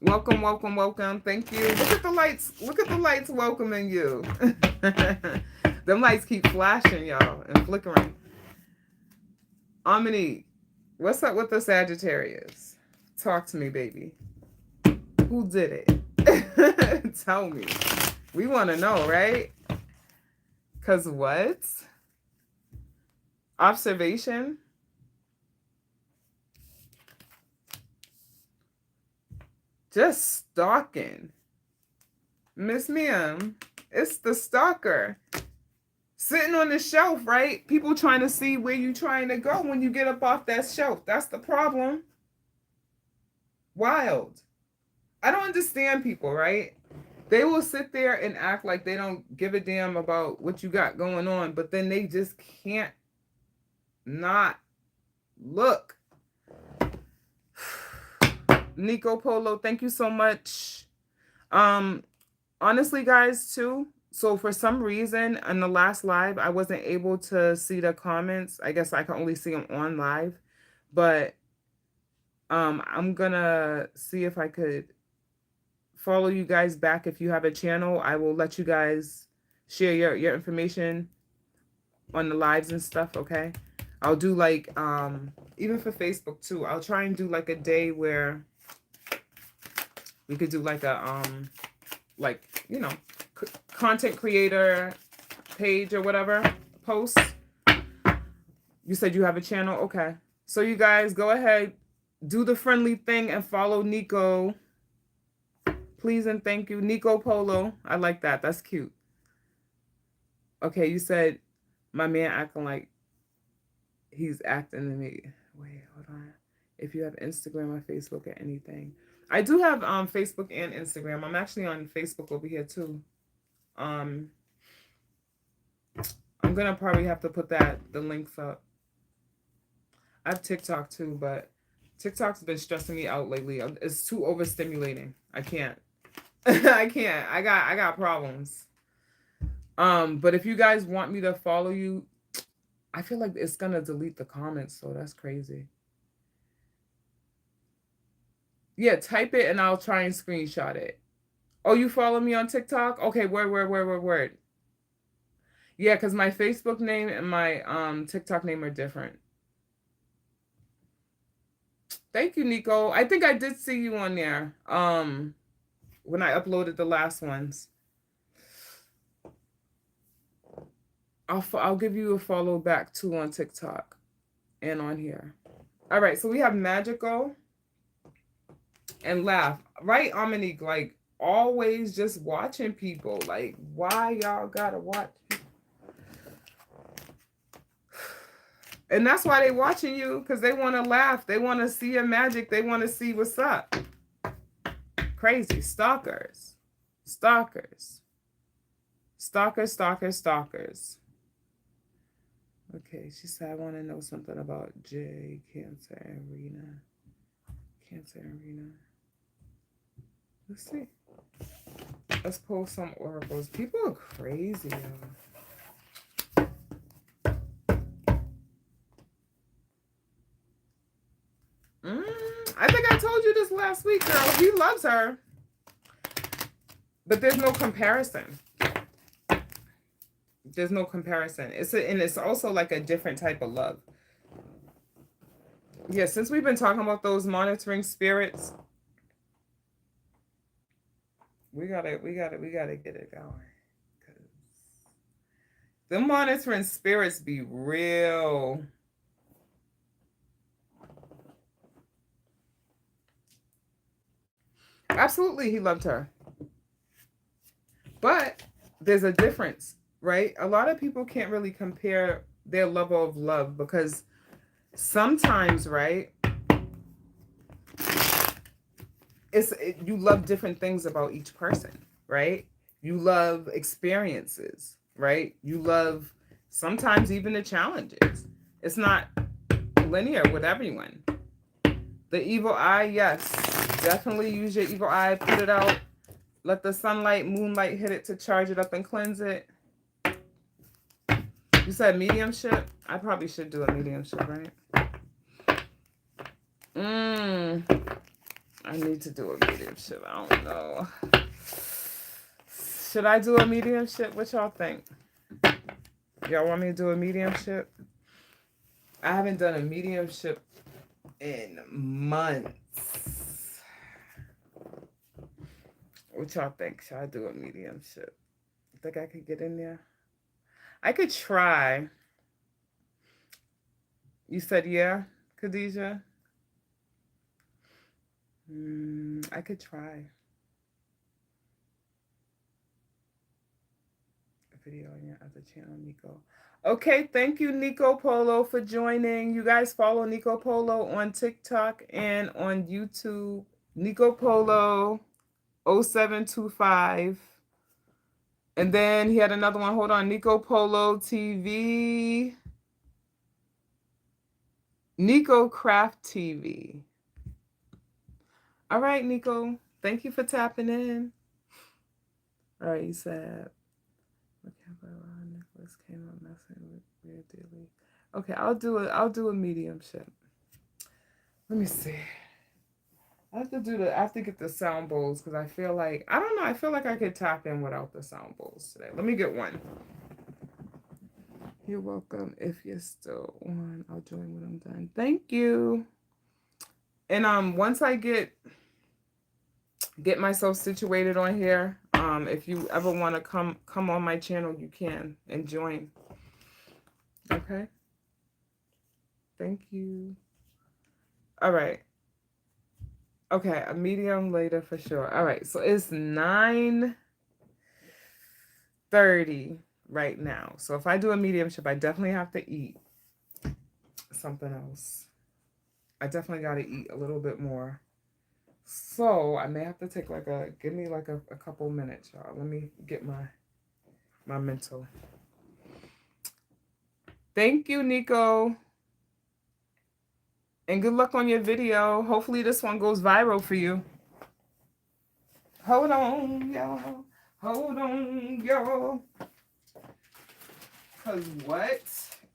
Welcome, welcome, welcome. Thank you. Look at the lights. Look at the lights welcoming you. Them lights keep flashing, y'all, and flickering. Amini, what's up with the Sagittarius? Talk to me, baby. Who did it? Tell me. We want to know, right? Because what? Observation? Just stalking. Miss Ma'am, it's the stalker. Sitting on the shelf, right? People trying to see where you trying to go when you get up off that shelf. That's the problem. Wild. I don't understand people, right? They will sit there and act like they don't give a damn about what you got going on, but then they just can't not look. Nico Polo, thank you so much. Honestly, guys, too, so for some reason in the last live, I wasn't able to see the comments. I guess I can only see them on live, but I'm gonna see if I could follow you guys back. If you have a channel, I will let you guys share your information on the lives and stuff, okay? I'll do like, even for Facebook too, I'll try and do like a day where we could do like a, like, you know, content creator page or whatever, post. You said you have a channel? Okay. So you guys go ahead, do the friendly thing and follow Nico. Please and thank you. Nico Polo. I like that. That's cute. Okay, you said my man acting like he's acting to me. Wait, hold on. If you have Instagram or Facebook or anything. I do have Facebook and Instagram. I'm actually on Facebook over here too. I'm gonna probably have to put the links up. I have TikTok too, but TikTok's been stressing me out lately. It's too overstimulating. I can't. I can't. I got problems. But if you guys want me to follow you, I feel like it's gonna delete the comments, so that's crazy. Yeah, type it and I'll try and screenshot it. Oh, you follow me on TikTok? Okay, word. Yeah, because my Facebook name and my TikTok name are different. Thank you, Nico. I think I did see you on there when I uploaded the last ones. I'll give you a follow back too on TikTok and on here. All right, so we have Magical and Laugh. Right, Dominique? Like, always just watching people. Like, why y'all gotta watch? And that's why they watching you, because they want to laugh. They want to see your magic. They want to see what's up. Crazy. Stalkers. Stalkers. Stalkers, stalkers, stalkers. Okay, she said, I want to know something about J, Cancer, and Rena. Cancer and Rena. Let's see. Let's pull some oracles. People are crazy, y'all. I think I told you this last week, girl. He loves her. But there's no comparison. There's no comparison. And it's also like a different type of love. Yeah, since we've been talking about those monitoring spirits, we gotta get it going. Cause the monitoring spirits be real. Absolutely, he loved her. But there's a difference, right? A lot of people can't really compare their level of love because sometimes, right, you love different things about each person, right? You love experiences, right? You love sometimes even the challenges. It's not linear with everyone. The evil eye, yes. Definitely use your evil eye, put it out. Let the sunlight, moonlight hit it to charge it up and cleanse it. You said mediumship? I probably should do a mediumship, right? I need to do a mediumship. I don't know. Should I do a mediumship? What y'all think? Y'all want me to do a mediumship? I haven't done a mediumship in months. What y'all think? Should I do a mediumship? Think I could get in there? I could try. You said yeah, Khadijah? I could try. A video on your other channel, Nico. Okay, thank you, Nico Polo, for joining. You guys follow Nico Polo on TikTok and on YouTube. Nico Polo 0725. And then he had another one. Hold on. Nico Polo TV. Nico Craft TV. All right, Nico. Thank you for tapping in. All right, you said. Nicholas came up messing with Weird Daily. Okay, I'll do a mediumship. Let me see. I have to get the sound bowls because I feel like I feel like I could tap in without the sound bowls today. Let me get one. You're welcome. If you're still on, I'll join when I'm done. Thank you. And once I get myself situated on here, if you ever want to come on my channel, you can and join. Okay. Thank you. All right. Okay, a medium later for sure. All right, so it's 9:30 right now. So if I do a mediumship, I definitely have to eat something else. I definitely got to eat a little bit more. So I may have to take give me a couple minutes, y'all. Let me get my mental. Thank you, Nico. And good luck on your video. Hopefully this one goes viral for you. Hold on, y'all. Hold on, y'all. Because what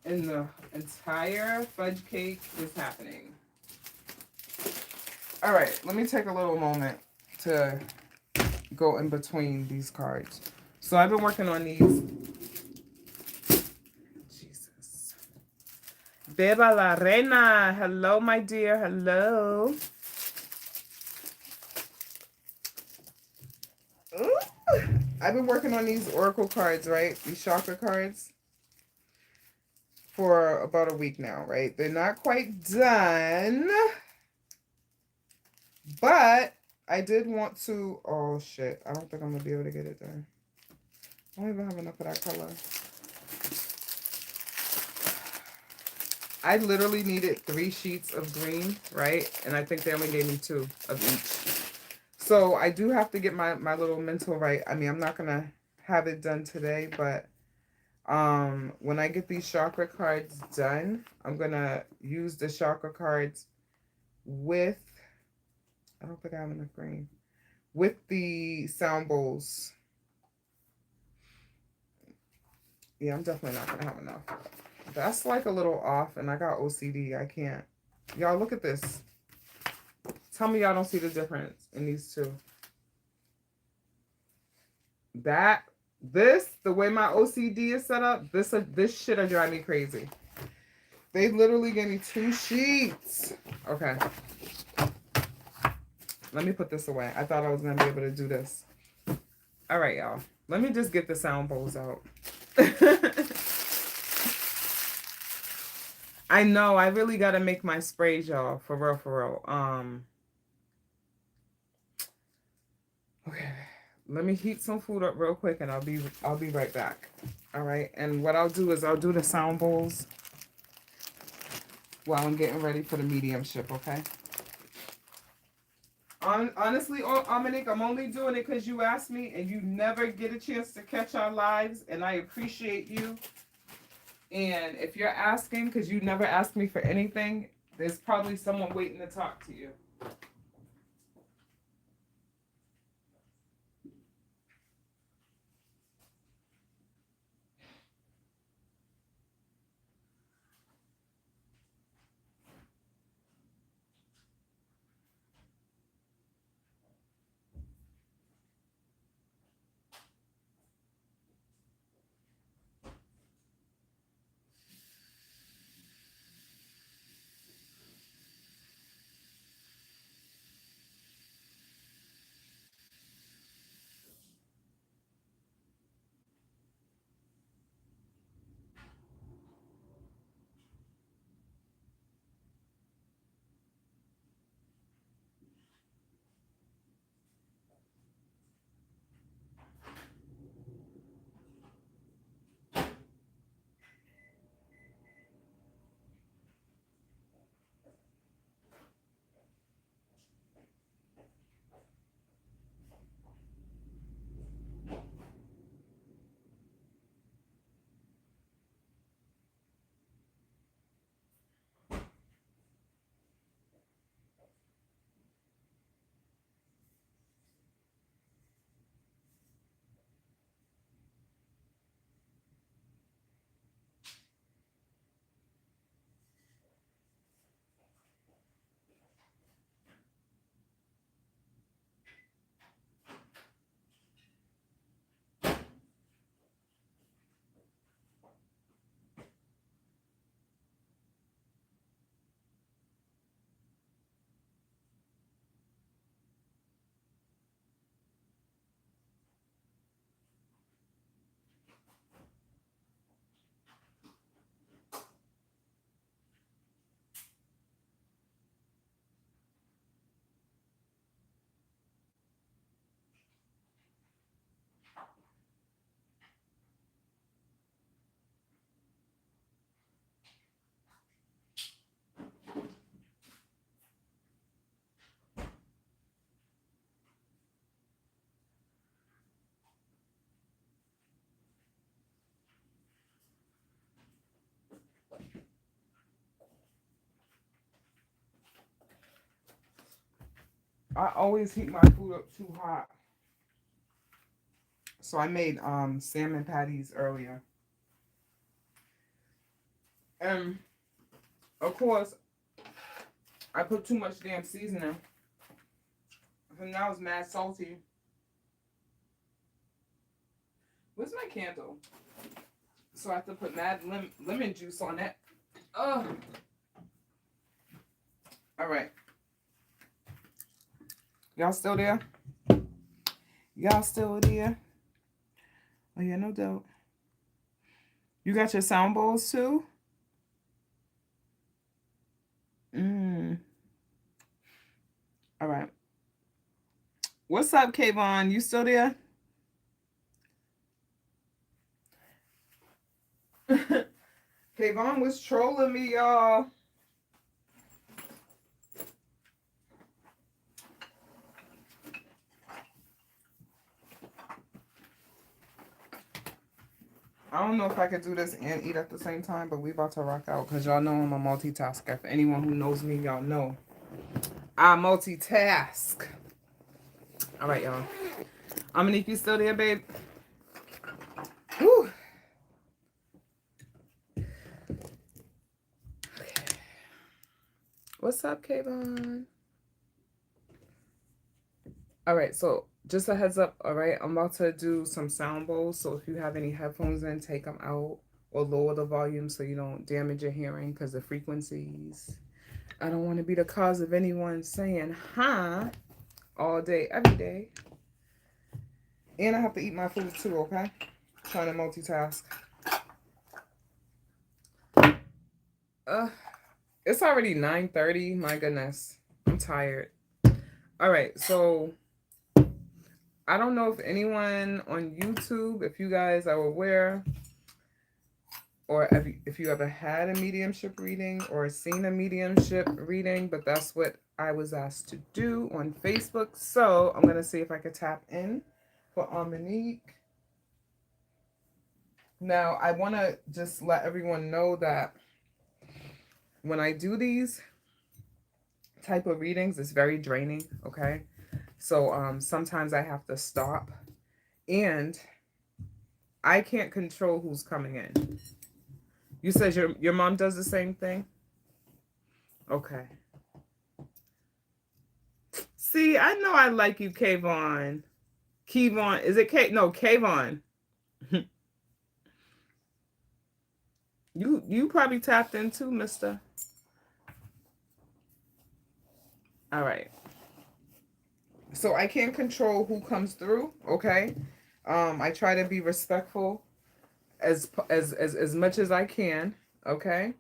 in the entire fudge cake is happening? All right, let me take a little moment to go in between these cards. So I've been working on these. Jesus. Beba la reina. Hello, my dear. Hello. Ooh. I've been working on these oracle cards, right? These chakra cards for about a week now, right? They're not quite done. But I did want to, oh shit, I don't think I'm going to be able to get it done. I don't even have enough of that color. I literally needed 3 sheets of green, right? And I think they only gave me 2 of each. So I do have to get my little mental right. I mean, I'm not going to have it done today, but when I get these chakra cards done, I'm gonna use the chakra cards with, I don't think I have enough green, with the sound bowls. Yeah, I'm definitely not gonna have enough. That's like a little off, and I got OCD. I can't. Y'all look at this. Tell me y'all don't see the difference in these two. The way my OCD is set up, this shit'll drive me crazy. They literally gave me 2 sheets. Okay. Let me put this away. I thought I was going to be able to do this. All right, y'all. Let me just get the sound bowls out. I know. I really got to make my sprays, y'all. For real, for real. Okay. Let me heat some food up real quick, and I'll be right back. All right. And what I'll do is I'll do the sound bowls while I'm getting ready for the mediumship, okay? Honestly, Dominic, I'm only doing it because you asked me, and you never get a chance to catch our lives, and I appreciate you. And if you're asking because you never asked me for anything, there's probably someone waiting to talk to you. I always heat my food up too hot. So I made salmon patties earlier. And of course, I put too much damn seasoning. And now it's mad salty. Where's my candle? So I have to put mad lemon juice on it. Ugh. All right. Y'all still there? Y'all still there? Oh yeah, no doubt. You got your sound bowls too? All right. What's up, Kayvon? You still there? Kayvon was trolling me, y'all. I don't know if I could do this and eat at the same time, but we about to rock out because y'all know I'm a multitasker. If anyone who knows me, y'all know I multitask. All right, y'all. Dominique, you still there, babe? Whew. What's up, Kayvon? All right, so just a heads up, all right? I'm about to do some sound bowls, so if you have any headphones in, take them out or lower the volume so you don't damage your hearing because the frequencies. I don't want to be the cause of anyone saying, huh, all day, every day. And I have to eat my food too, okay? Trying to multitask. It's already 9:30. My goodness. I'm tired. All right, so I don't know if anyone on YouTube, if you guys are aware, or if you ever had a mediumship reading or seen a mediumship reading, but that's what I was asked to do on Facebook. So I'm going to see if I could tap in for Monique. Now, I want to just let everyone know that when I do these type of readings, it's very draining, okay? So sometimes I have to stop, and I can't control who's coming in. You said your mom does the same thing? Okay. See, I know I like you, Kayvon. Kayvon. Is it K? No, Kayvon. You probably tapped in too, mister. All right. So I can't control who comes through, okay? I try to be respectful as much as I can, okay?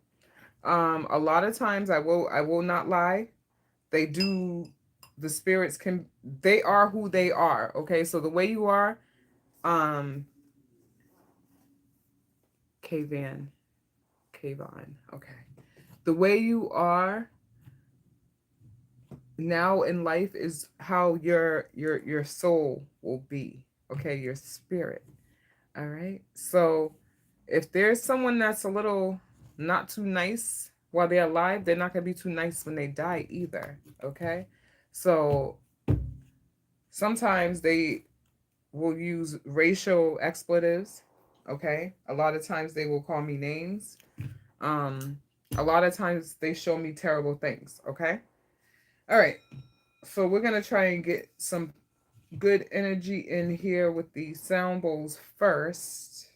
A lot of times I will not lie. They do, the spirits they are who they are, okay? So the way you are, Kayvon, okay. The way you are now in life is how your soul will be, okay? Your spirit. All right. So if there's someone that's a little not too nice while they're alive, they're not going to be too nice when they die either. Okay. So sometimes they will use racial expletives. Okay. A lot of times they will call me names. A lot of times they show me terrible things. Okay. All right. So we're going to try and get some good energy in here with the sound bowls first.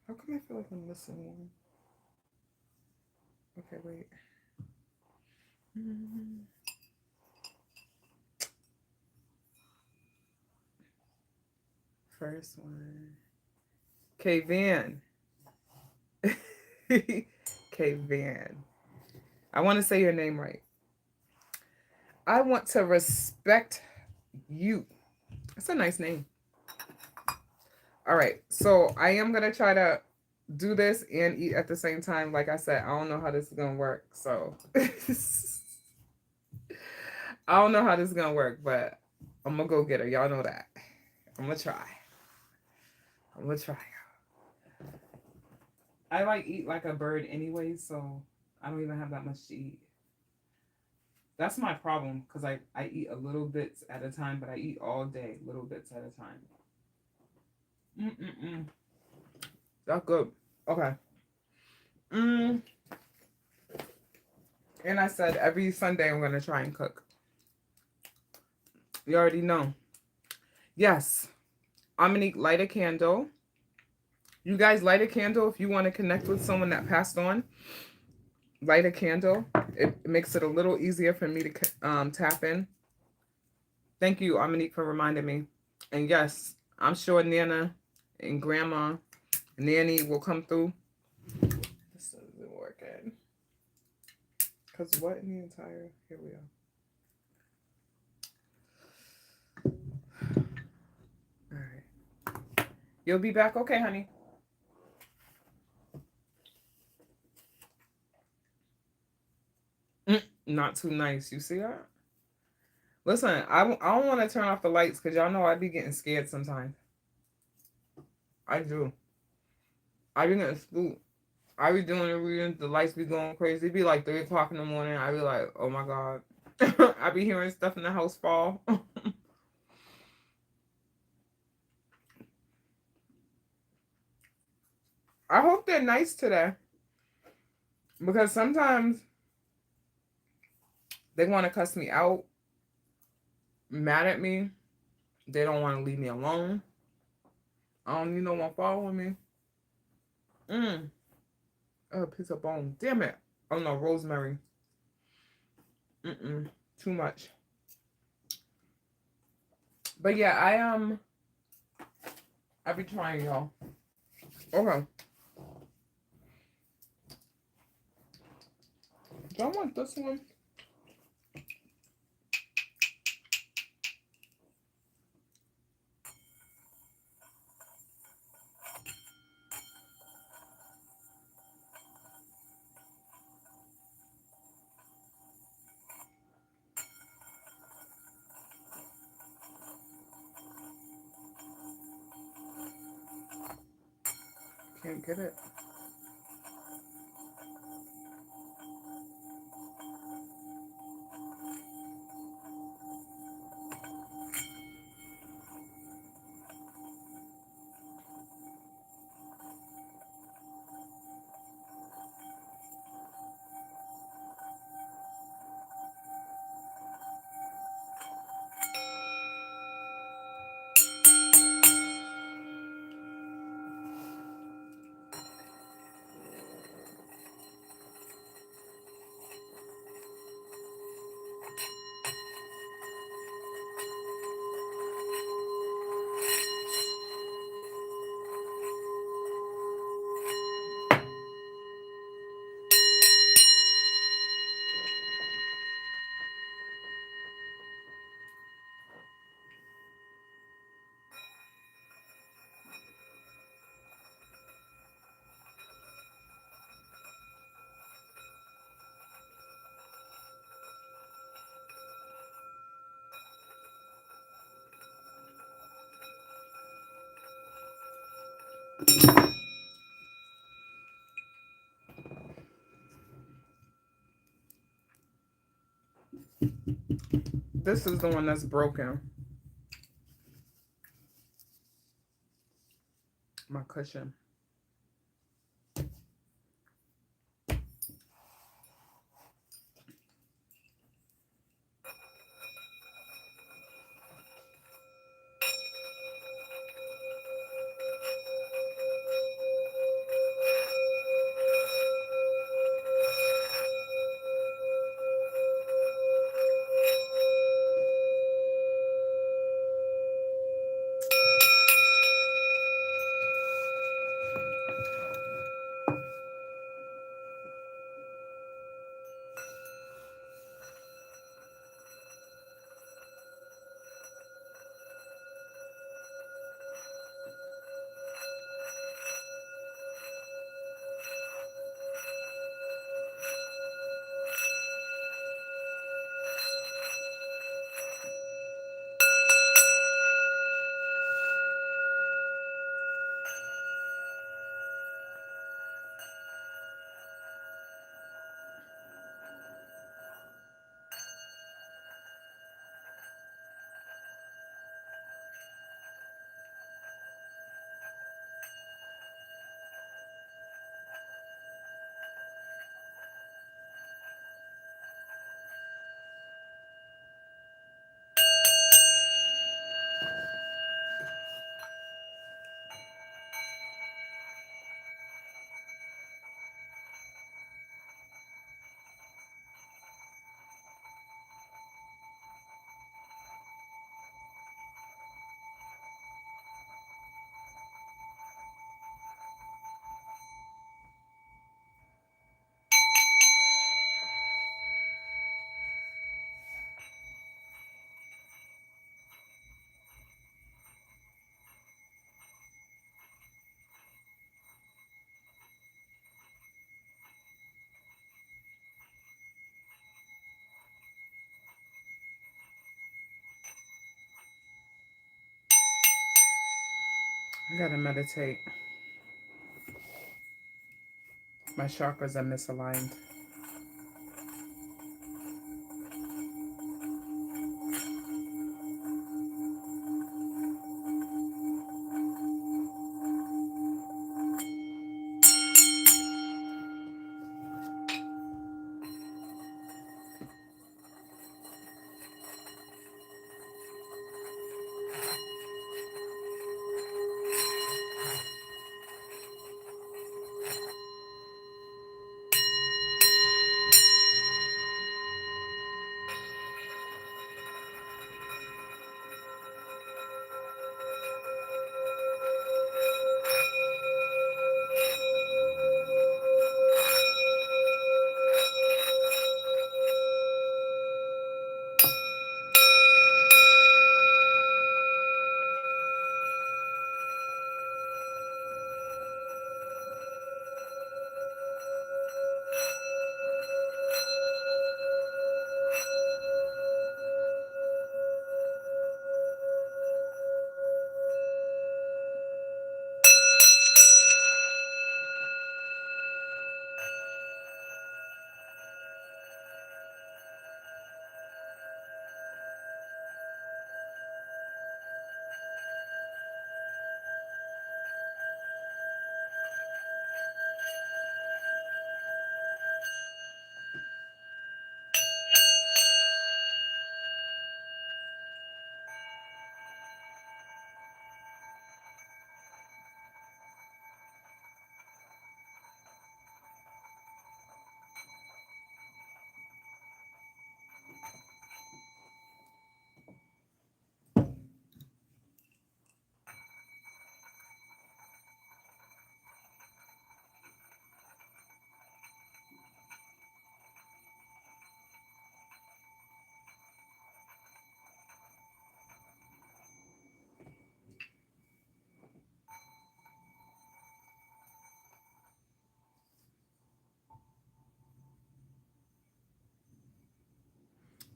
How come I feel like I'm missing one? Okay, wait. First one. Kayvon. Kayvon. I want to say your name right. I want to respect you. That's a nice name. All right. So I am going to try to do this and eat at the same time. Like I said, I don't know how this is going to work. So I don't know how this is going to work, but I'm going to go get her. Y'all know that. I'm going to try. I like eat like a bird anyway, so I don't even have that much to eat. That's my problem because I eat a little bits at a time, but I eat all day, little bits at a time. That's good. Okay. And I said every Sunday I'm going to try and cook. You already know. Yes. Dominique, light a candle. You guys light a candle if you want to connect with someone that passed on. Light a candle. It makes it a little easier for me to tap in. Thank you, Dominique, for reminding me. And yes, I'm sure Nana and Grandma, Nanny will come through. This isn't working. Because what in the entire... Here we are. All right. You'll be back? Okay, honey. Not too nice. You see that? Listen, I don't want to turn off the lights because y'all know I be getting scared sometimes. I do. I be getting spooked. I be doing the readings, the lights be going crazy. It be like 3 o'clock in the morning. I be like, oh my God. I be hearing stuff in the house fall. I hope they're nice today. Because sometimes they want to cuss me out, mad at me. They don't want to leave me alone. I don't need no one following me. Oh, piece of bone. Damn it. Oh no, rosemary. Too much. But yeah, I be trying, y'all. Okay. Do I want this one? Can't get it. This is the one that's broken. My cushion. I gotta meditate. My chakras are misaligned.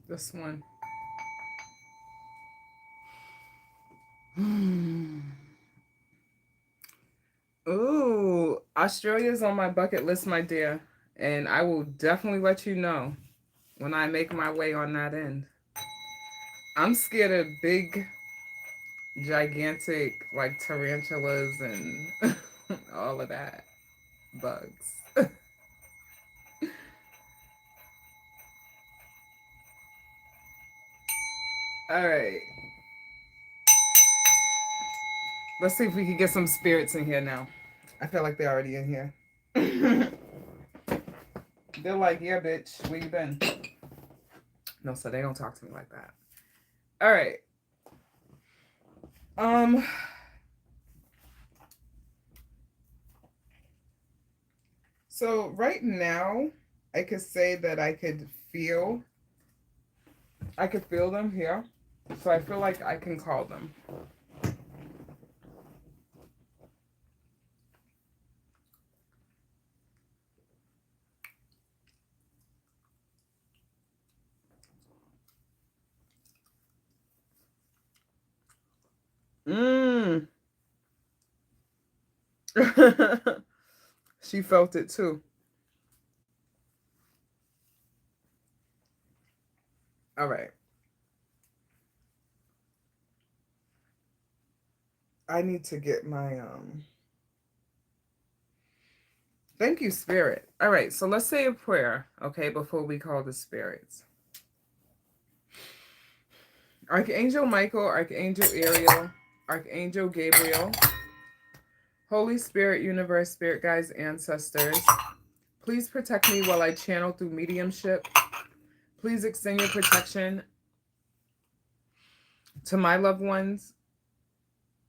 This one. Ooh, Australia's on my bucket list, my dear. And I will definitely let you know when I make my way on that end. I'm scared of big, gigantic, like tarantulas and all of that. Bugs. All right. Let's see if we can get some spirits in here now. I feel like they're already in here. They're like, yeah, bitch, where you been? No, so they don't talk to me like that. All right. So right now, I could say that I could feel them here. So I feel like I can call them. Mmm. She felt it too. All right. I need to get my Thank you, Spirit. All right, so let's say a prayer, okay, before we call the spirits. Archangel Michael, Archangel Ariel, Archangel Gabriel, Holy Spirit, Universe, Spirit Guides, Ancestors, please protect me while I channel through mediumship. Please extend your protection to my loved ones,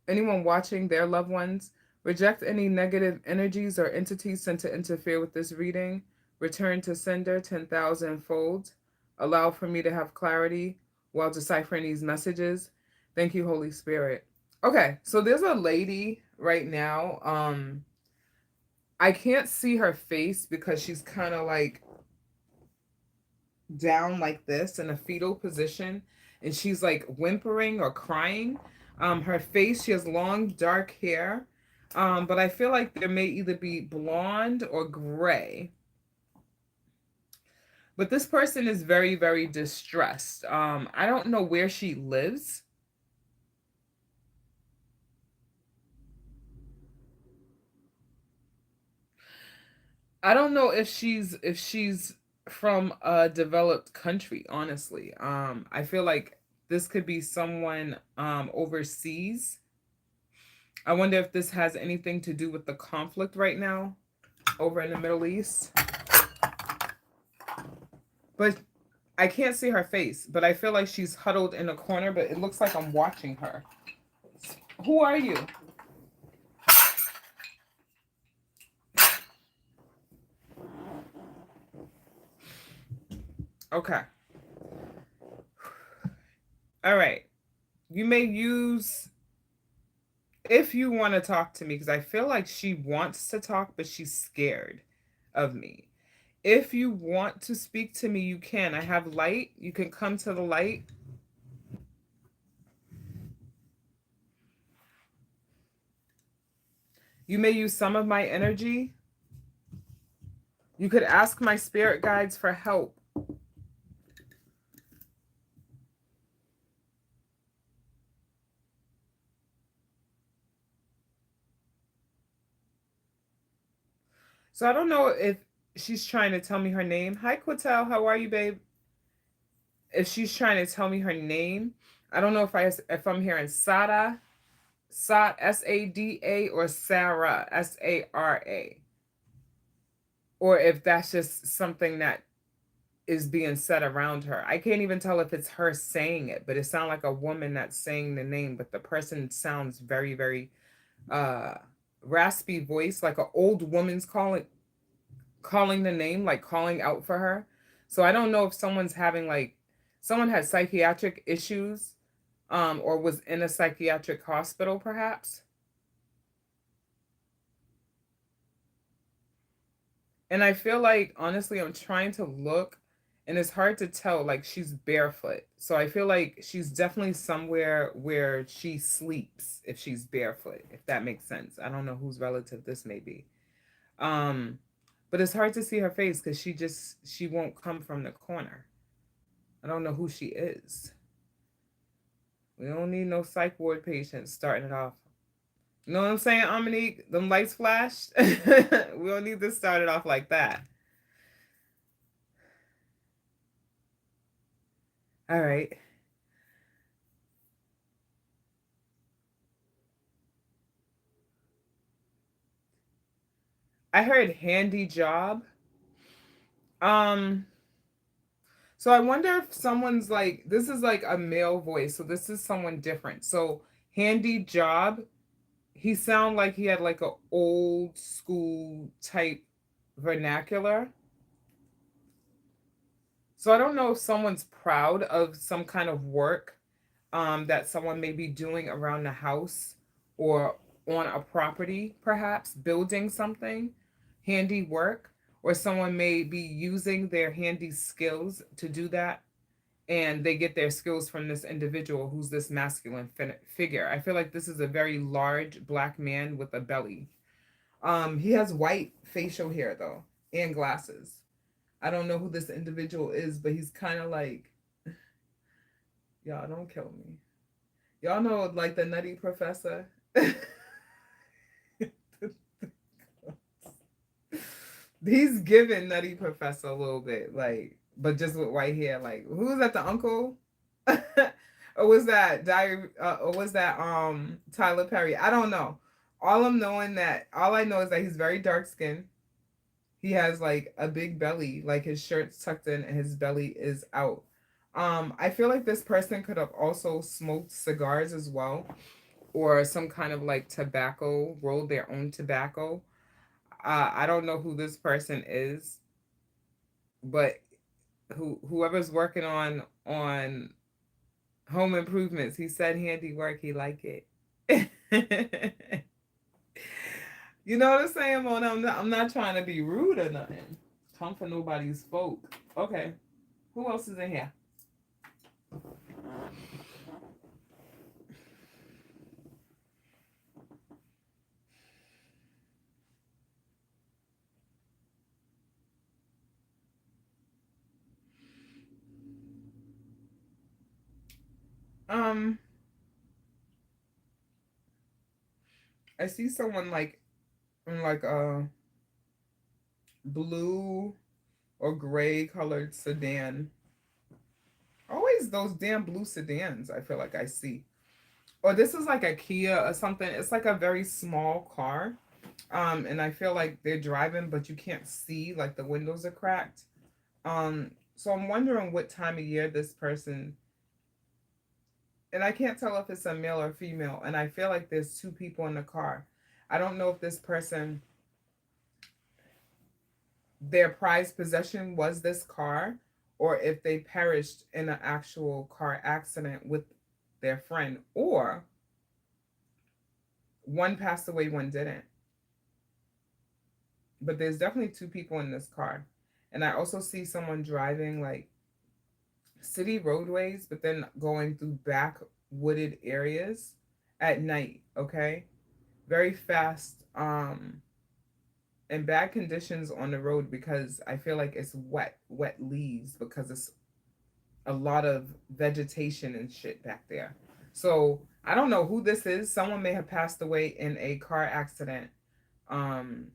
anyone watching their loved ones. Reject any negative energies or entities sent to interfere with this reading. Return to sender 10,000 fold. Allow for me to have clarity while deciphering these messages. Thank you, Holy Spirit. Okay, so there's a lady right now. I can't see her face because she's kind of like down like this in a fetal position, and she's like whimpering or crying. Her face, she has long dark hair. But I feel like there may either be blonde or gray. But this person is very, very distressed. I don't know where she lives. I don't know if she's from a developed country, honestly. I feel like this could be someone overseas. I wonder if this has anything to do with the conflict right now over in the Middle East. But I can't see her face, but I feel like she's huddled in a corner, but it looks like I'm watching her. Who are you? Okay. All right. You may use, if you want to talk to me, because I feel like she wants to talk, but she's scared of me. If you want to speak to me, you can. I have light. You can come to the light. You may use some of my energy. You could ask my spirit guides for help. So I don't know if she's trying to tell me her name. Hi, Quatel. How are you, babe? If she's trying to tell me her name, I don't know if I'm hearing Sada, Sada, or Sarah, Sara, or if that's just something that is being said around her. I can't even tell if it's her saying it, but it sounds like a woman that's saying the name, but the person sounds very, very raspy voice, like an old woman's calling the name, like calling out for her. So I don't know if someone's having like someone had psychiatric issues or was in a psychiatric hospital perhaps. And I feel like honestly I'm trying to look and it's hard to tell, like she's barefoot. So I feel like she's definitely somewhere where she sleeps if she's barefoot, if that makes sense. I don't know whose relative this may be. Um but it's hard to see her face because she won't come from the corner. I don't know who she is. We don't need no psych ward patients starting it off. You know what I'm saying, Dominique? Them lights flashed. We don't need to start it off like that. All right. I heard handy job. Um, so I wonder if someone's like, this is like a male voice, so this is someone different. So handy job, he sound like he had like a old school type vernacular. So I don't know if someone's proud of some kind of work that someone may be doing around the house or on a property, perhaps building something, handy work, or someone may be using their handy skills to do that. And they get their skills from this individual who's this masculine figure. I feel like this is a very large black man with a belly. He has white facial hair though, and glasses. I don't know who this individual is, but he's kind of like, y'all don't kill me. Y'all know like the Nutty Professor. He's giving Nutty Professor a little bit, like, but just with white hair. Like, who was that? The uncle, or was that Diary? Or was that Tyler Perry? I don't know. All I know is that he's very dark skinned. He has like a big belly, like his shirt's tucked in and his belly is out. I feel like this person could have also smoked cigars as well, or some kind of like tobacco, rolled their own tobacco. I don't know who this person is, but whoever's working on home improvements, he said handiwork, he like it. You know what I'm saying, Mona? I'm not trying to be rude or nothing. Come for nobody's folk. Okay. Who else is in here? Um, I see someone like in like a blue or gray colored sedan. Always those damn blue sedans, I feel like I see. Or this is like a Kia or something. It's like a very small car. And I feel like they're driving, but you can't see, like the windows are cracked. So I'm wondering what time of year this person, and I can't tell if it's a male or female, and I feel like there's two people in the car. I don't know if this person, their prized possession was this car, or if they perished in an actual car accident with their friend, or one passed away, one didn't. But there's definitely two people in this car. And I also see someone driving like city roadways, but then going through back wooded areas at night, okay? Very fast, and bad conditions on the road because I feel like it's wet leaves because it's a lot of vegetation and shit back there. So I don't know who this is. Someone may have passed away in a car accident. Um,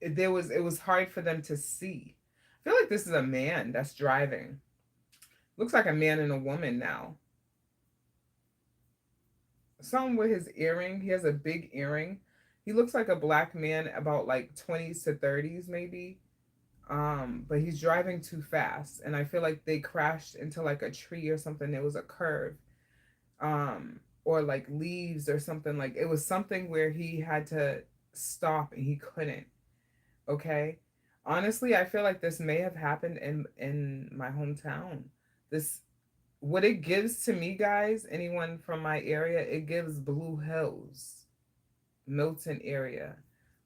it was hard for them to see. I feel like this is a man that's driving. Looks like a man and a woman now. Something with his earring. He has a big earring. He looks like a black man about like 20s to 30s maybe. But he's driving too fast and I feel like they crashed into like a tree or something. There was a curve. Or like leaves or something, like it was something where he had to stop and he couldn't. Okay. Honestly, I feel like this may have happened in my hometown. This, what it gives to me, guys, anyone from my area, it gives Blue Hills, Milton area,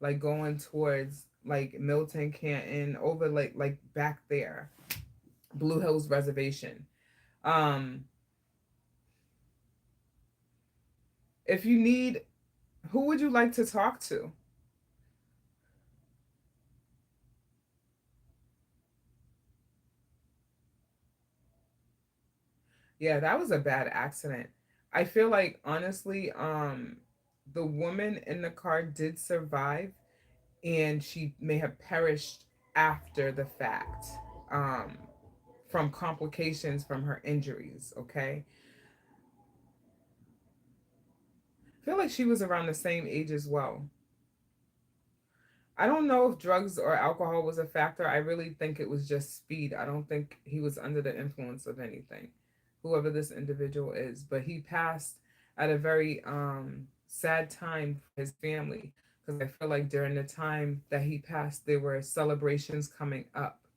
like going towards like Milton, Canton, over like back there, Blue Hills Reservation. Um, if you need, who would you like to talk to? Yeah, that was a bad accident. I feel like honestly, the woman in the car did survive and she may have perished after the fact. Um, from complications from her injuries, okay? I feel like she was around the same age as well. I don't know if drugs or alcohol was a factor. I really think it was just speed. I don't think he was under the influence of anything, whoever this individual is. But he passed at a very sad time for his family because I feel like during the time that he passed, there were celebrations coming up.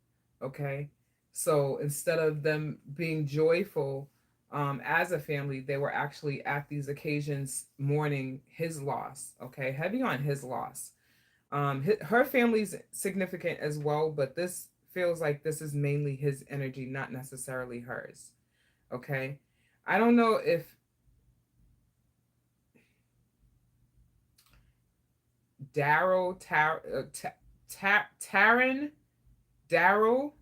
Okay. So instead of them being joyful as a family, they were actually at these occasions mourning his loss. Okay. Heavy on his loss. Her family's significant as well, but this feels like this is mainly his energy, not necessarily hers. Okay. I don't know if Daryl, Taryn, Daryl,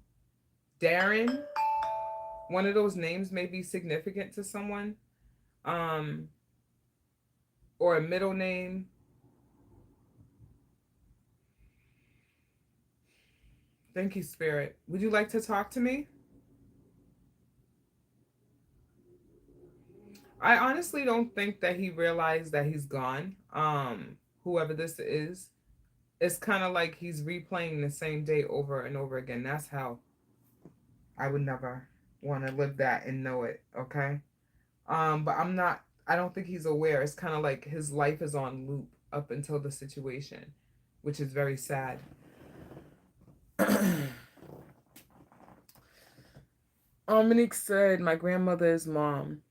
Darren, one of those names may be significant to someone, um, or a middle name. Thank you, Spirit. Would you like to talk to me? I honestly don't think that he realized that he's gone. Whoever this is, it's kind of like he's replaying the same day over and over again. That's how I would never want to live that and know it. Okay. But I'm not. I don't think he's aware. It's kind of like his life is on loop up until the situation, which is very sad. Monique said, "My grandmother's mom,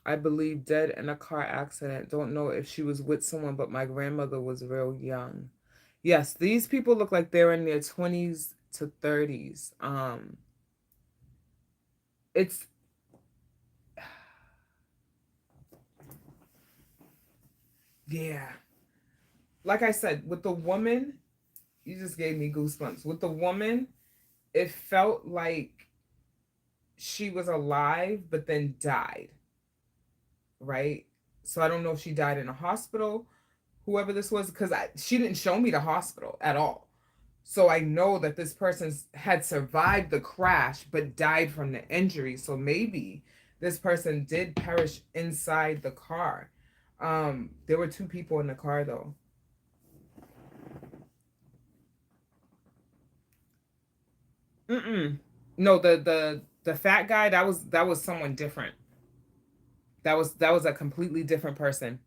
I believe, dead in a car accident. Don't know if she was with someone, but my grandmother was real young." Yes, these people look like they're in their 20s to 30s. It's yeah. Like I said, with the woman, you just gave me goosebumps. With the woman, it felt like she was alive but then died, right? So I don't know if she died in a hospital, whoever this was, because she didn't show me the hospital at all. So I know that this person had survived the crash but died from the injury. So maybe this person did perish inside the car. There were two people in the car though. Mm-mm. No, the fat guy, that was someone different. That was a completely different person.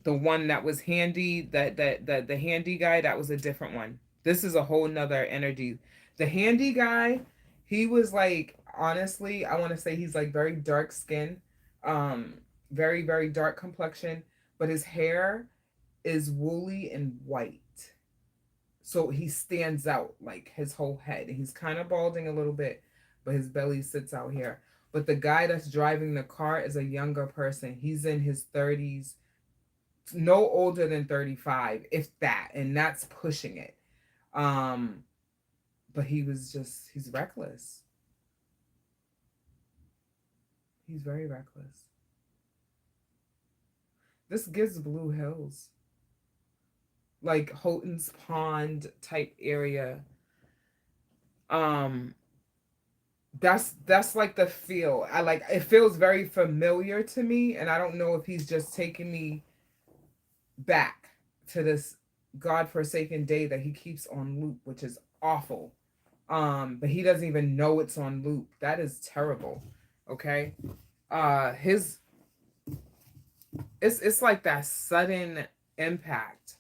The one that was handy, that the handy guy, that was a different one. This is a whole nother energy. The handy guy, he was like, honestly, I want to say he's like very dark skin, um very very dark complexion, but his hair is woolly and white, so he stands out like his whole head. He's kind of balding a little bit, but his belly sits out here. But the guy that's driving the car is a younger person. He's in his 30s, no older than 35, if that, and that's pushing it. um but he's reckless. He's very reckless. This gives Blue Hills, like Houghton's Pond type area. um that's like the feel. I like it, feels very familiar to me, and I don't know if he's just taking me back to this godforsaken day that he keeps on loop, which is awful. But he doesn't even know it's on loop. That is terrible. Okay. His it's like that sudden impact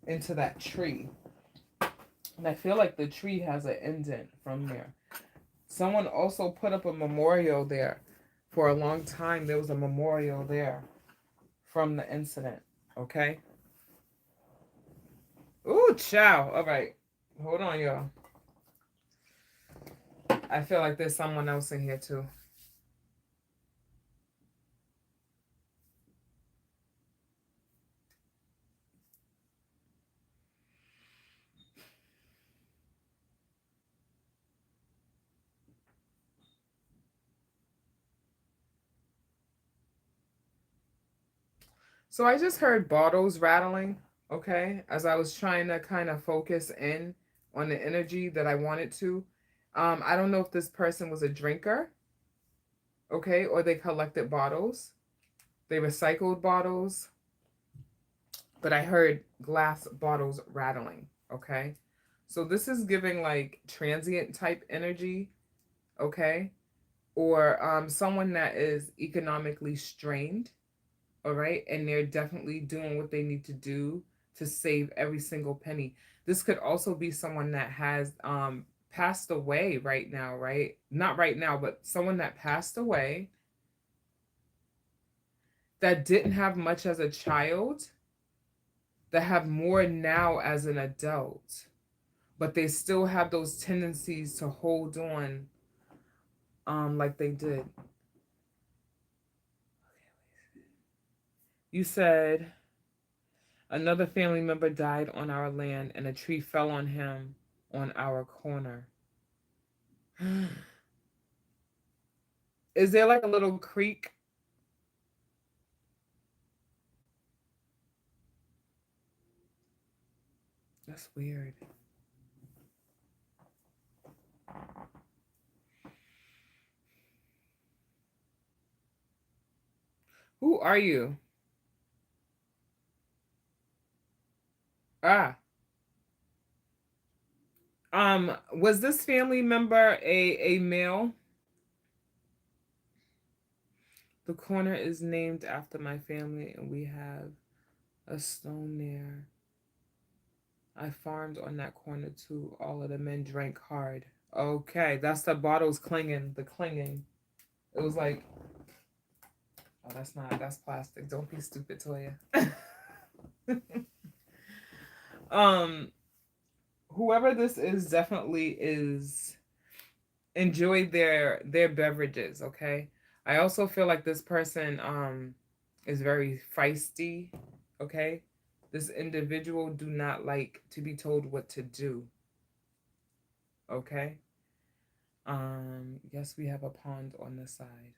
into that tree. And I feel like the tree has an indent from there. Someone also put up a memorial there. For a long time there was a memorial there from the incident. Okay. Ooh, ciao. All right. Hold on, y'all. I feel like there's someone else in here too. So I just heard bottles rattling, okay, as I was trying to kind of focus in on the energy that I wanted to. I don't know if this person was a drinker, okay, or they collected bottles, they recycled bottles, but I heard glass bottles rattling, okay. So this is giving like transient type energy, okay, or someone that is economically strained. All right. And they're definitely doing what they need to do to save every single penny. This could also be someone that has passed away right now, right? Not right now, but someone that passed away that didn't have much as a child, that have more now as an adult, but they still have those tendencies to hold on like they did. You said another family member died on our land and a tree fell on him on our corner. Is there like a little creek? That's weird. Who are you? Ah. Was this family member a male? The corner is named after my family and we have a stone there. I farmed on that corner too. All of the men drank hard. Okay, that's the bottles clinging, the clinging. It was like, oh, that's plastic. Don't be stupid, Toya. um, Whoever this is definitely is enjoy their beverages, okay? I also feel like this person is very feisty, okay? This individual do not like to be told what to do, okay? Yes, we have a pond on the side.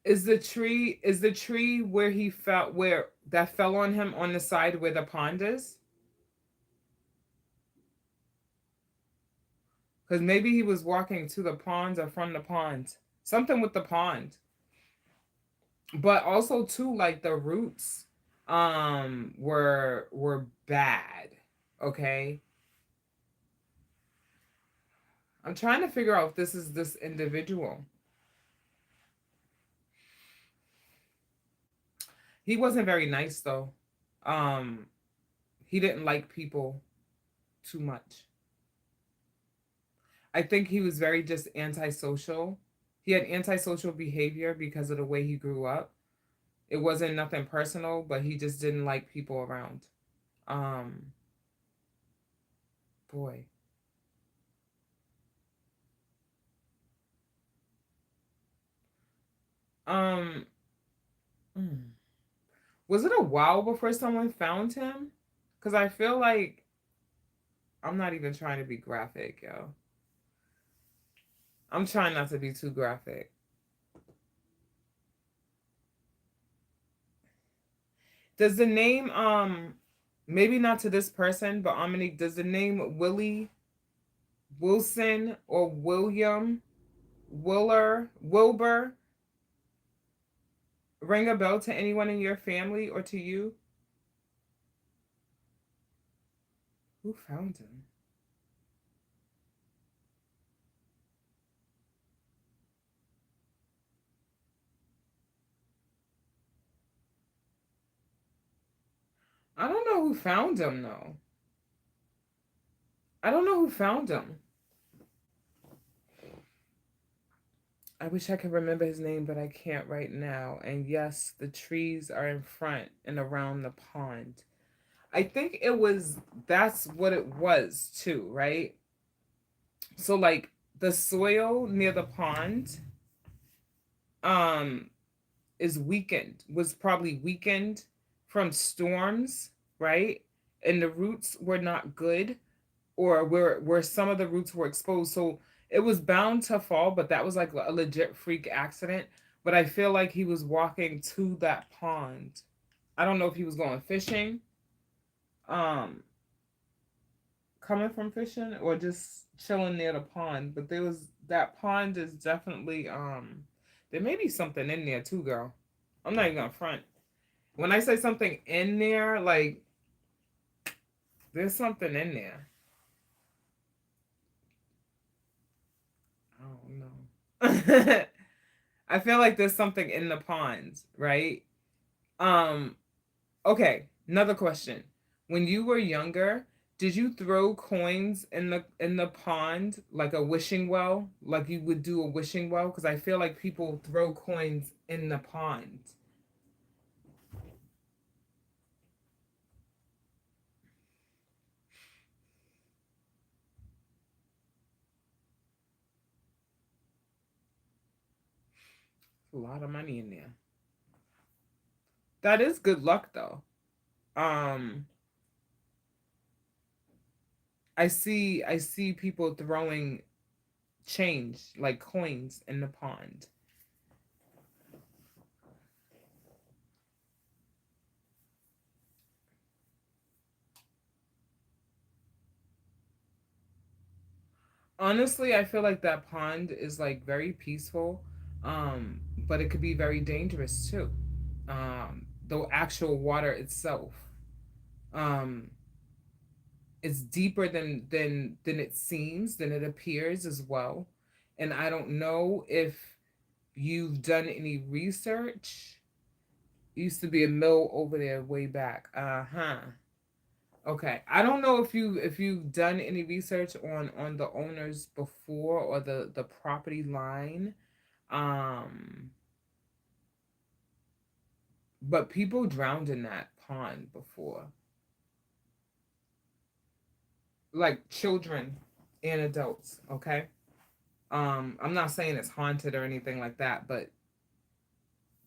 Is the tree where he fell, where that fell on him on the side where the pond is? Because maybe he was walking to the pond or from the pond. Something with the pond. But also too, like the roots were bad. Okay. I'm trying to figure out if this is this individual. He wasn't very nice though. Um, he didn't like people too much. I think he was very just antisocial. He had antisocial behavior because of the way he grew up. It wasn't nothing personal, but he just didn't like people around. Um, boy. Um, mm. Was it a while before someone found him? Because I feel like I'm not even trying to be graphic, yo. I'm trying not to be too graphic. Does the name maybe not to this person, but Dominique, does the name Willie Wilson or William Wilbur ring a bell to anyone in your family or to you? Who found him? I don't know who found him though. I don't know who found him. I wish I could remember his name, but I can't right now. And yes, the trees are in front and around the pond. I think that's what it was too, right? So like the soil near the pond um was probably weakened from storms, right? And the roots were not good, or where some of the roots were exposed. So it was bound to fall, but that was like a legit freak accident. But I feel like he was walking to that pond. I don't know if he was going fishing, um, coming from fishing, or just chilling near the pond. But that pond is definitely there may be something in there too, girl. I'm not even gonna front. When I say something in there, like there's something in there. I don't know. I feel like there's something in the pond, right? Um, okay, another question. When you were younger, did you throw coins in the pond like a wishing well? Like you would do a wishing well? Because I feel like people throw coins in the pond. A lot of money in there. That is good luck though. Um, I see people throwing change like coins in the pond. Honestly, I feel like that pond is like very peaceful, but it could be very dangerous too. The actual water itself, um, it's deeper than it seems, than it appears as well. And I don't know if you've done any research. Used to be a mill over there way back. Uh-huh. Okay. I don't know if you've done any research on the owners before, or the property line. Um but people drowned in that pond before. Like children and adults, okay? I'm not saying it's haunted or anything like that, but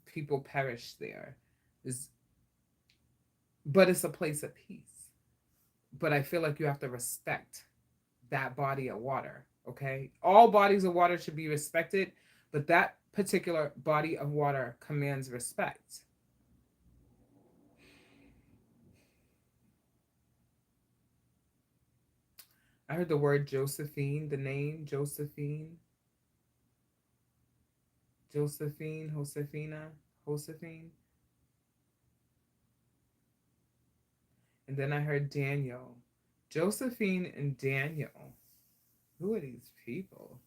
people perish there. Is but it's a place of peace. But I feel like you have to respect that body of water. Okay, all bodies of water should be respected, but that particular body of water commands respect. I heard the word Josephine, the name Josephine, Josephine, Josefina, Josephine. And then I heard Daniel. Josephine and Daniel. Who are these people?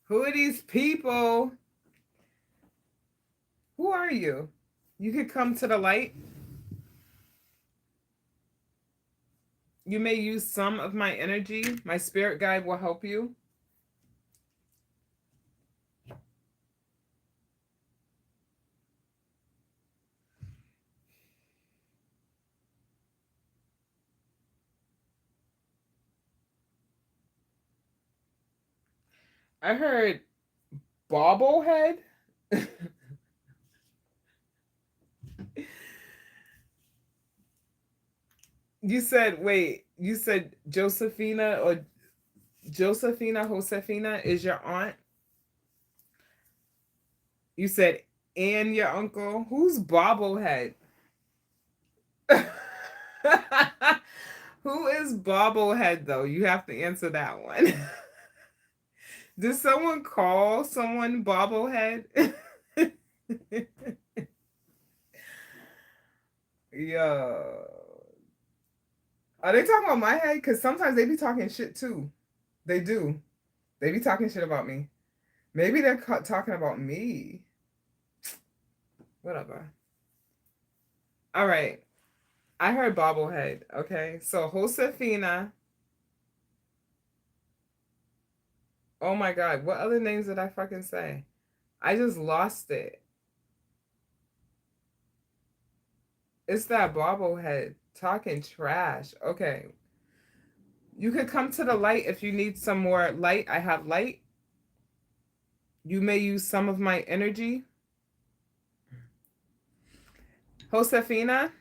Who are these people? Who are you? You could come to the light. You may use some of my energy. My spirit guide will help you. I heard bobblehead. You said, wait, you said Josephina or Josephina Josefina is your aunt? You said, and your uncle? Who's bobblehead? Who is bobblehead, though? You have to answer that one. Did someone call someone bobblehead? Yo. Are they talking about my head? Because sometimes they be talking shit too. They do. They be talking shit about me. Maybe they're talking about me. Whatever. All right. I heard bobblehead. Okay. So Josefina. Oh my God. What other names did I fucking say? I just lost it. It's that bobblehead talking trash. Okay. You could come to the light if you need some more light. I have light. You may use some of my energy. Josefina,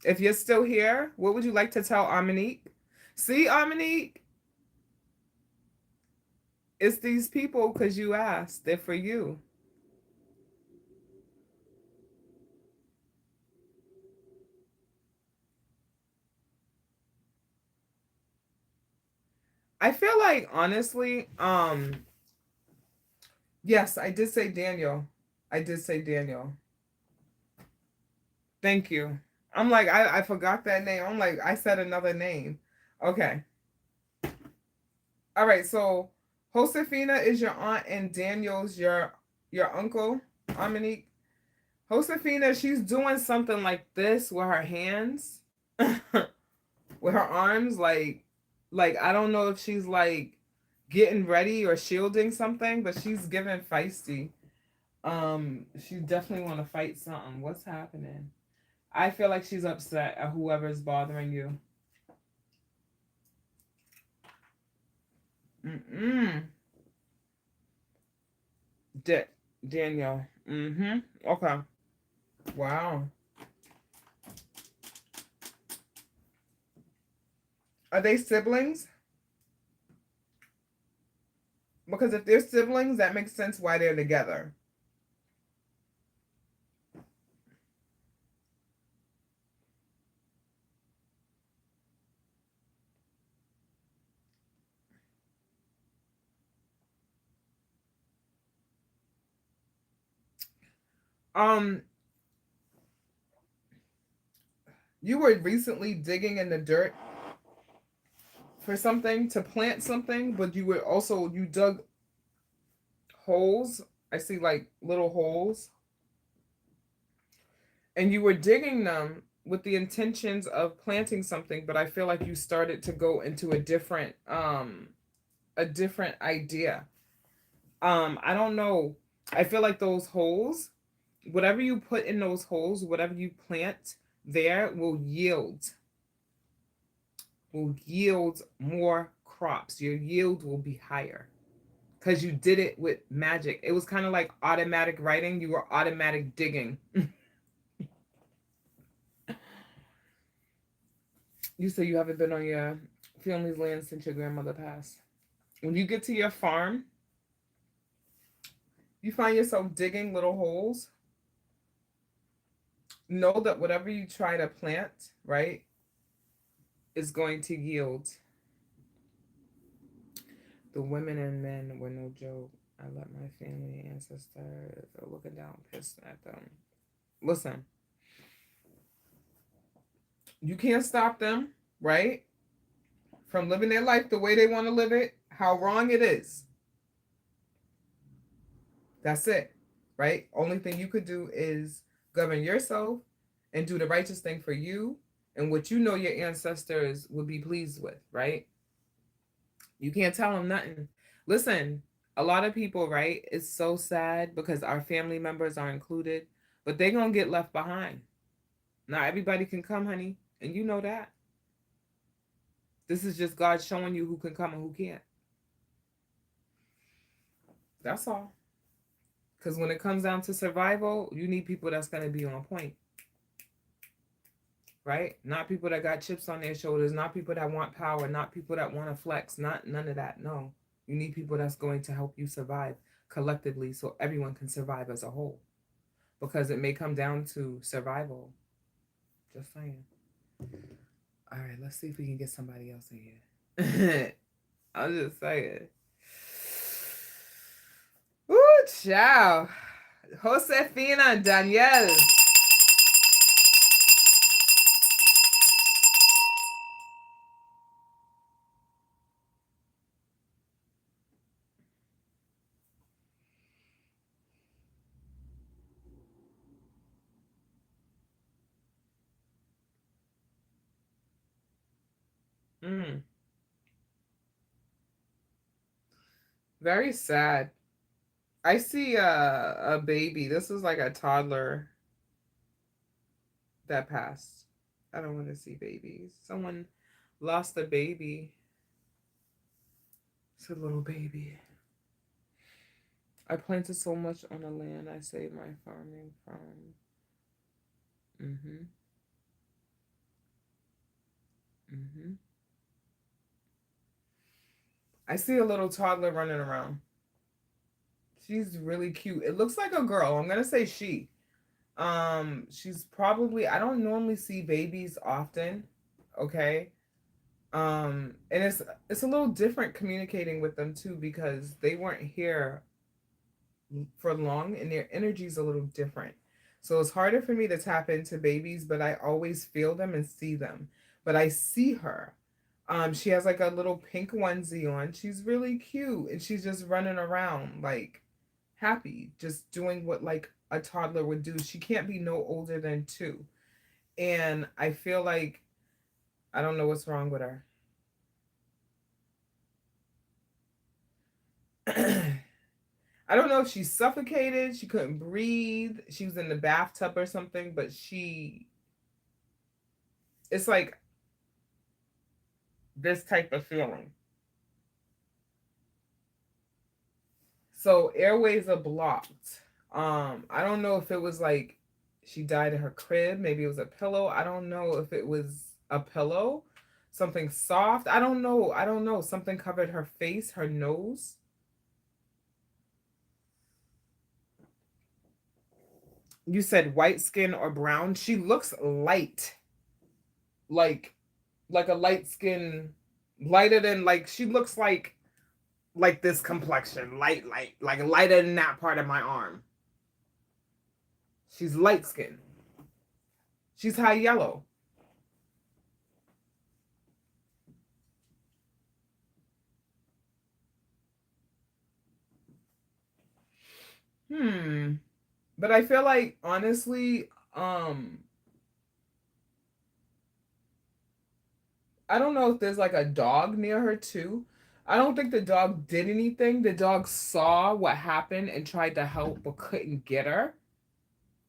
if you're still here, what would you like to tell Amanique? See, Amanique? It's these people because you asked. They're for you. I feel like, honestly, yes, I did say Daniel. I did say Daniel. Thank you. I'm like, I forgot that name. I'm like, I said another name. Okay. All right, so Josefina is your aunt and Daniel's your uncle, Dominique. Josefina, she's doing something like this with her hands, with her arms, like I don't know if she's like getting ready or shielding something, but she's giving feisty. She definitely want to fight something. What's happening? I feel like she's upset at whoever's bothering you. Mm-mm. Daniel. Mm-hmm. Okay. Wow. Are they siblings? Because if they're siblings, that makes sense why they're together. Um, you were recently digging in the dirt for something to plant something, but you were also you dug holes. I see like little holes. And you were digging them with the intentions of planting something, but I feel like you started to go into a different idea. I don't know. I feel like those holes, whatever you put in those holes, whatever you plant there will yield more crops. Your yield will be higher because you did it with magic. It was kind of like automatic writing. You were automatic digging. You say you haven't been on your family's land since your grandmother passed. When you get to your farm, you find yourself digging little holes. Know that whatever you try to plant, right, is going to yield. The women and men were no joke. I let my family ancestors looking down, pissed at them. Listen, you can't stop them, right, from living their life the way they want to live it, how wrong it is. That's it, right? Only thing you could do is govern yourself and do the righteous thing for you and what you know your ancestors would be pleased with, right? You can't tell them nothing. Listen, a lot of people, right? It's so sad because our family members are included, but they're going to get left behind. Not everybody can come, honey, and you know that. This is just God showing you who can come and who can't. That's all. Because when it comes down to survival, you need people that's going to be on point. Right? Not people that got chips on their shoulders, not people that want power, not people that want to flex, not none of that. No. You need people that's going to help you survive collectively so everyone can survive as a whole. Because it may come down to survival. Just saying. All right, let's see if we can get somebody else in here. I'll just say it. Ooh, ciao. Josefina, Danielle. Very sad. I see a baby. This is like a toddler that passed. I don't want to see babies. Someone lost a baby. It's a little baby. I planted so much on the land I saved my farming from. I see a little toddler running around. She's really cute. It looks like a girl. I'm gonna say she. She's probably, I don't normally see babies often. Okay. And it's a little different communicating with them too because they weren't here for long and their energy's a little different. So it's harder for me to tap into babies, but I always feel them and see them. But I see her. She has like a little pink onesie on. She's really cute and she's just running around like happy, just doing what like a toddler would do. She can't be no older than 2. And I feel like I don't know what's wrong with her. I don't know if she's suffocated, she couldn't breathe, she was in the bathtub or something, but it's like this type of feeling. So airways are blocked. I don't know if it was like she died in her crib, maybe it was a pillow. I don't know if it was a pillow, something soft. I don't know. Something covered her face, her nose. You said white skin or brown. She looks light. Like a light skin, lighter than like she looks like this complexion, light, like lighter than that part of my arm. She's light skinned. She's high yellow. But I feel like honestly, I don't know if there's like a dog near her too. I don't think the dog did anything. The dog saw what happened and tried to help but couldn't get her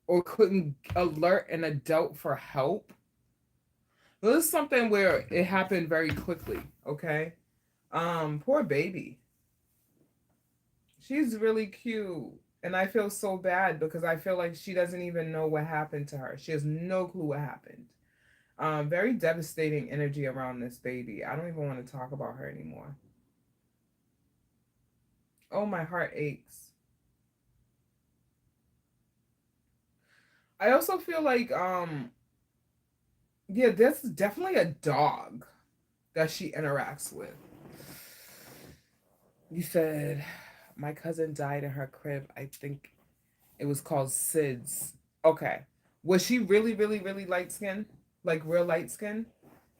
or couldn't alert an adult for help. This is something where it happened very quickly, okay? Poor baby. She's really cute. And I feel so bad because I feel like she doesn't even know what happened to her. She has no clue what happened. Very devastating energy around this baby. I don't even want to talk about her anymore. Oh, my heart aches. I also feel like yeah, this is definitely a dog that she interacts with. You said my cousin died in her crib. I think it was called SIDS. Okay. Was she really, really, really light skinned? Like real light skin?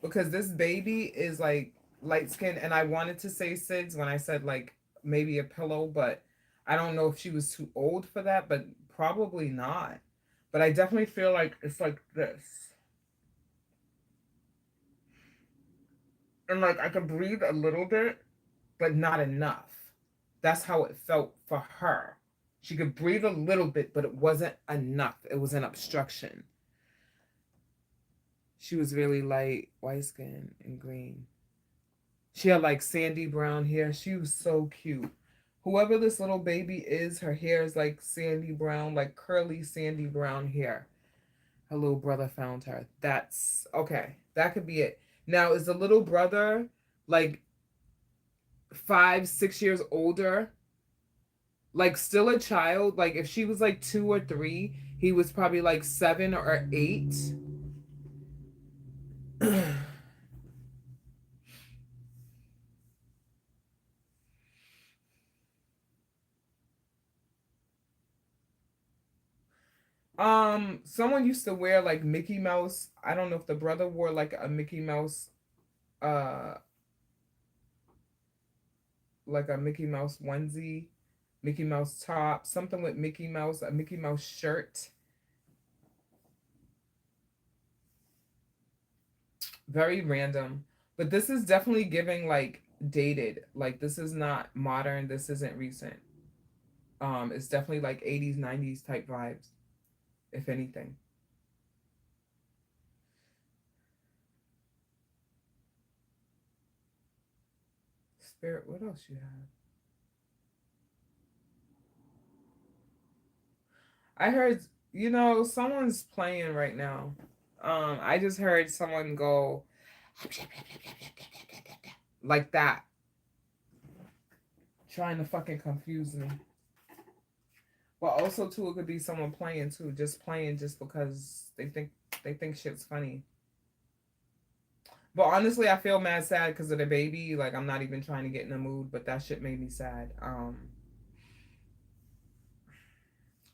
Because this baby is like light skinned, and I wanted to say SIDS when I said like maybe a pillow, but I don't know if she was too old for that, but probably not. But I definitely feel like it's like this. And like I could breathe a little bit, but not enough. That's how it felt for her. She could breathe a little bit, but it wasn't enough. It was an obstruction. She was really light, white skin, and green. She had like sandy brown hair. She was so cute. Whoever this little baby is, her hair is like sandy brown, like curly sandy brown hair. Her little brother found her. That's okay. That could be it. Now, is the little brother like 5, 6 years older? Like still a child? Like if she was like 2 or 3, he was probably like 7 or 8. Someone used to wear like Mickey Mouse. I don't know if the brother wore like a Mickey Mouse, uh, like a Mickey Mouse onesie, Mickey Mouse top, something with Mickey Mouse, a Mickey Mouse shirt. Very random. But this is definitely giving like dated. Like this is not modern. This isn't recent. It's definitely like 80s, 90s type vibes, if anything. Spirit, what else you have? I heard, someone's playing right now. I just heard someone go like that, trying to fucking confuse me. But also too, it could be someone playing too, just playing just because they think shit's funny. But honestly, I feel mad sad because of the baby. Like I'm not even trying to get in the mood, but that shit made me sad.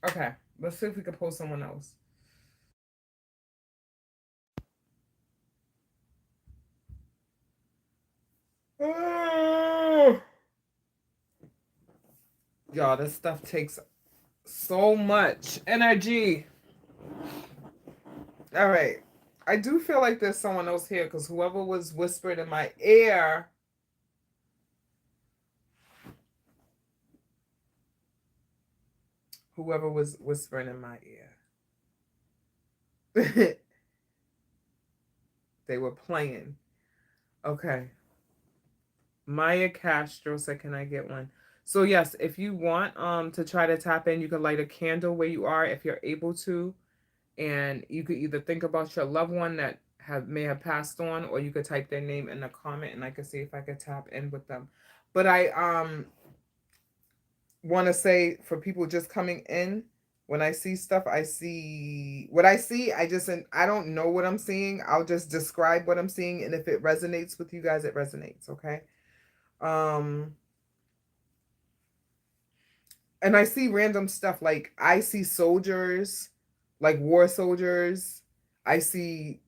Okay, let's see if we can post someone else. Y'all, this stuff takes so much energy. All right. I do feel like there's someone else here because whoever was whispered in my ear. Whoever was whispering in my ear. They were playing. Okay. Maya Castro said, "Can I get one?" So yes, if you want to try to tap in, you can light a candle where you are if you're able to, and you could either think about your loved one that may have passed on, or you could type their name in the comment, and I could see if I could tap in with them. But I want to say for people just coming in, when I see stuff, I see what I see. I don't know what I'm seeing. I'll just describe what I'm seeing, and if it resonates with you guys, it resonates. Okay. Um, and I see random stuff like I see soldiers, like war soldiers. I see,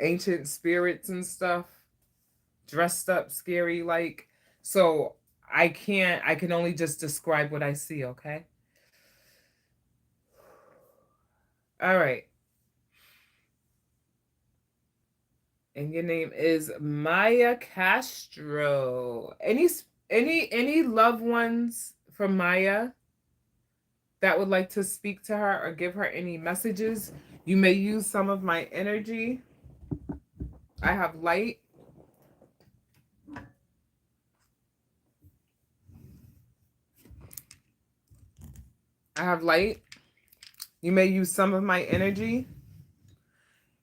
ancient spirits and stuff dressed up scary like. So I can only just describe what I see, okay? All right. And your name is Maya Castro. Any loved ones from Maya that would like to speak to her or give her any messages? You may use some of my energy. I have light. I have light. You may use some of my energy.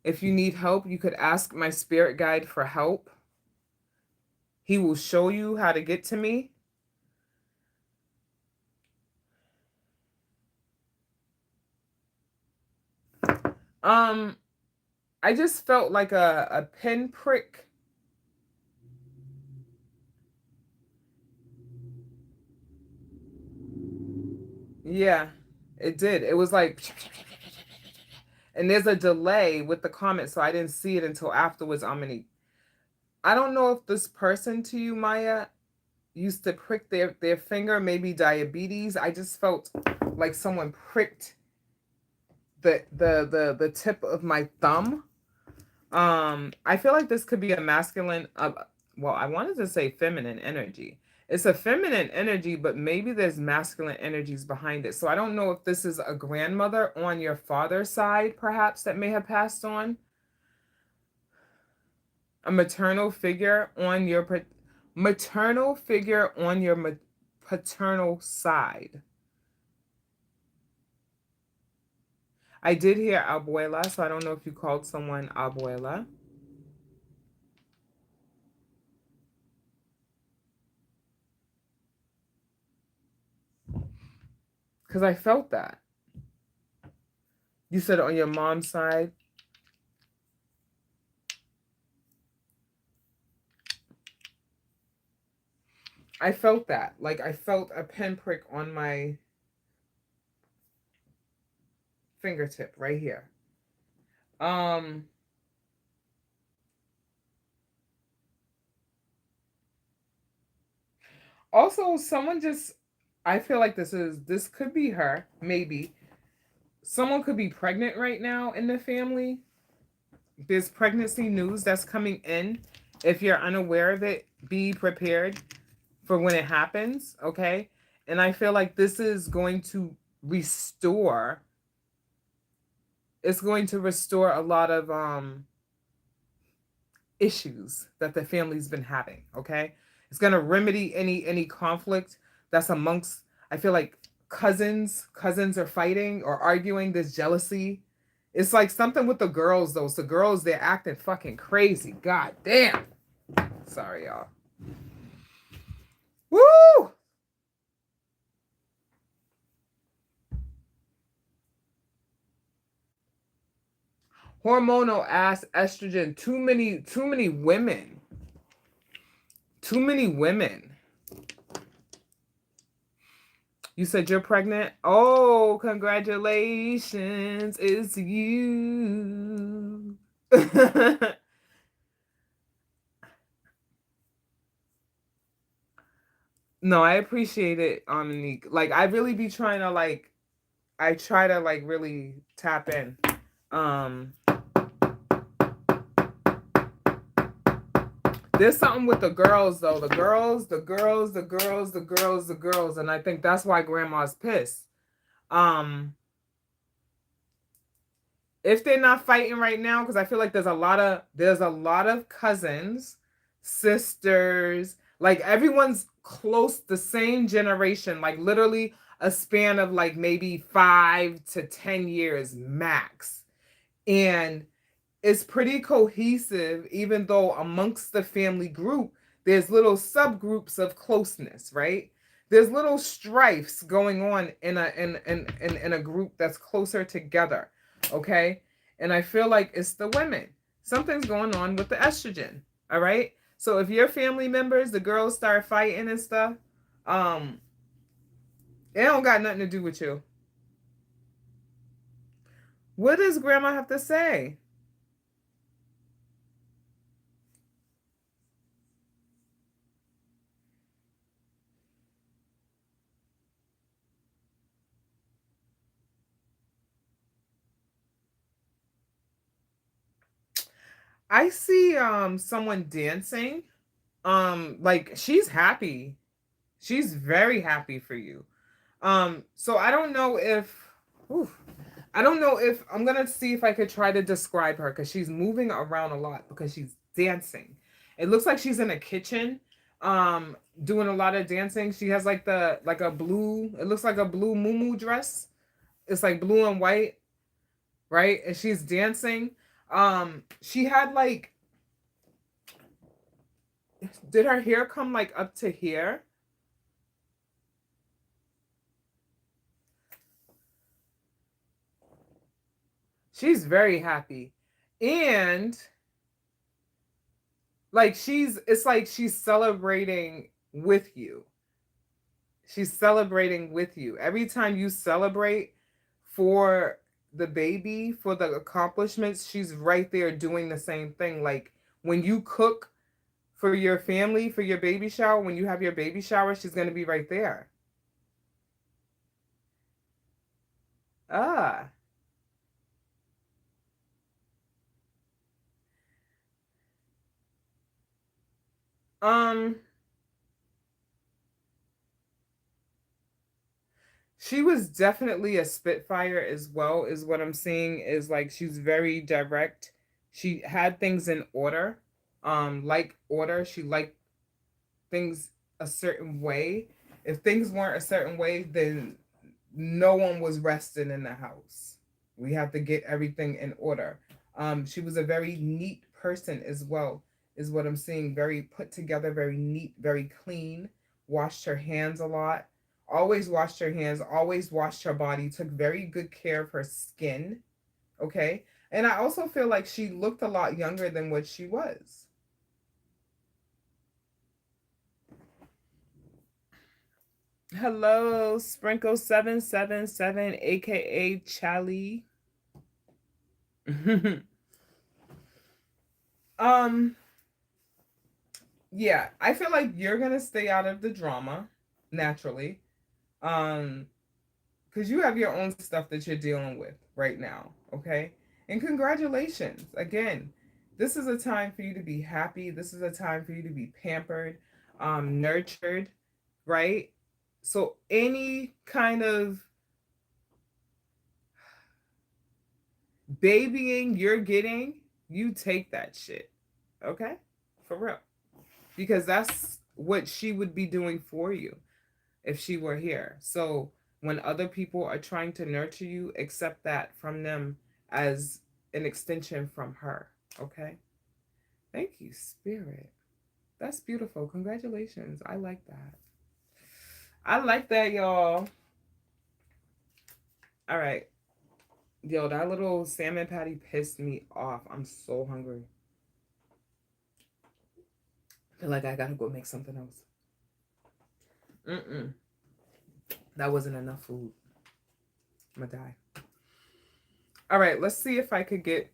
If you need help, you could ask my spirit guide for help. He will show you how to get to me. I just felt like a pinprick. Yeah, it did. It was like, and there's a delay with the comment, so I didn't see it until afterwards, Amini. I don't know if this person to you, Maya, used to prick their finger, maybe diabetes. I just felt like someone pricked the tip of my thumb. I feel like this could be a masculine, well, I wanted to say feminine energy. It's a feminine energy, but maybe there's masculine energies behind it. So I don't know if this is a grandmother on your father's side, perhaps, that may have passed on. A maternal figure on your paternal side. I did hear abuela, so I don't know if you called someone abuela. Because I felt that. You said on your mom's side. I felt that. Like I felt a pinprick on my fingertip right here. Also, someone just, I feel like this could be her, maybe. Someone could be pregnant right now in the family. There's pregnancy news that's coming in. If you're unaware of it, be prepared for when it happens, okay? And I feel like this is going to restore, it's going to restore a lot of issues that the family's been having, okay? It's going to remedy any conflict that's amongst, I feel like cousins are fighting or arguing, this jealousy. It's like something with the girls though. So girls, they're acting fucking crazy. God damn. Sorry, y'all. Woo! Hormonal ass estrogen. Too many women. Too many women. You said you're pregnant? Oh, congratulations. It's you. No, I appreciate it, Monique. Like I really be trying to like I try to like really tap in. There's something with the girls though. The girls, and I think that's why grandma's pissed. If they're not fighting right now, because I feel like there's a lot of cousins, sisters, like everyone's close, the same generation, like literally a span of like maybe 5 to 10 years max. And it's pretty cohesive, even though amongst the family group, there's little subgroups of closeness, right? There's little strifes going on in a group that's closer together, okay? And I feel like it's the women. Something's going on with the estrogen, all right? So if your family members, the girls start fighting and stuff, it don't got nothing to do with you. What does grandma have to say? I see someone dancing. Like she's happy. She's very happy for you. So I don't know if I'm gonna see if I could try to describe her because she's moving around a lot because she's dancing. It looks like she's in a kitchen. doing a lot of dancing. She has like a blue, it looks like a blue muumuu dress. It's like blue and white, right? And she's dancing. She had like, did her hair come like up to here? She's very happy. And like it's like she's celebrating with you. She's celebrating with you. Every time you celebrate for the baby, for the accomplishments, she's right there doing the same thing. Like when you cook for your family, for your baby shower, when you have your baby shower, she's going to be right there. Ah. Um, she was definitely a spitfire as well, is what I'm seeing, is like she's very direct. She had things in order. Like order. She liked things a certain way. If things weren't a certain way, then no one was resting in the house. We have to get everything in order. She was a very neat person as well, is what I'm seeing. Very put together, very neat, very clean. Washed her hands a lot. Always washed her hands, always washed her body, took very good care of her skin. Okay. And I also feel like she looked a lot younger than what she was. Hello, Sprinkle777, aka Chally. um, yeah, I feel like you're gonna stay out of the drama naturally. Um, because you have your own stuff that you're dealing with right now, okay? And congratulations. Again, this is a time for you to be happy. This is a time for you to be pampered, nurtured, right? So any kind of babying you're getting, you take that shit. Okay? For real. Because that's what she would be doing for you if she were here. So when other people are trying to nurture you, accept that from them as an extension from her. Okay? Thank you, Spirit. That's beautiful. Congratulations. I like that. I like that, y'all. All right. Yo, that little salmon patty pissed me off. I'm so hungry. I feel like I gotta go make something else. That wasn't enough food. I'm gonna die. All right, let's see if I could get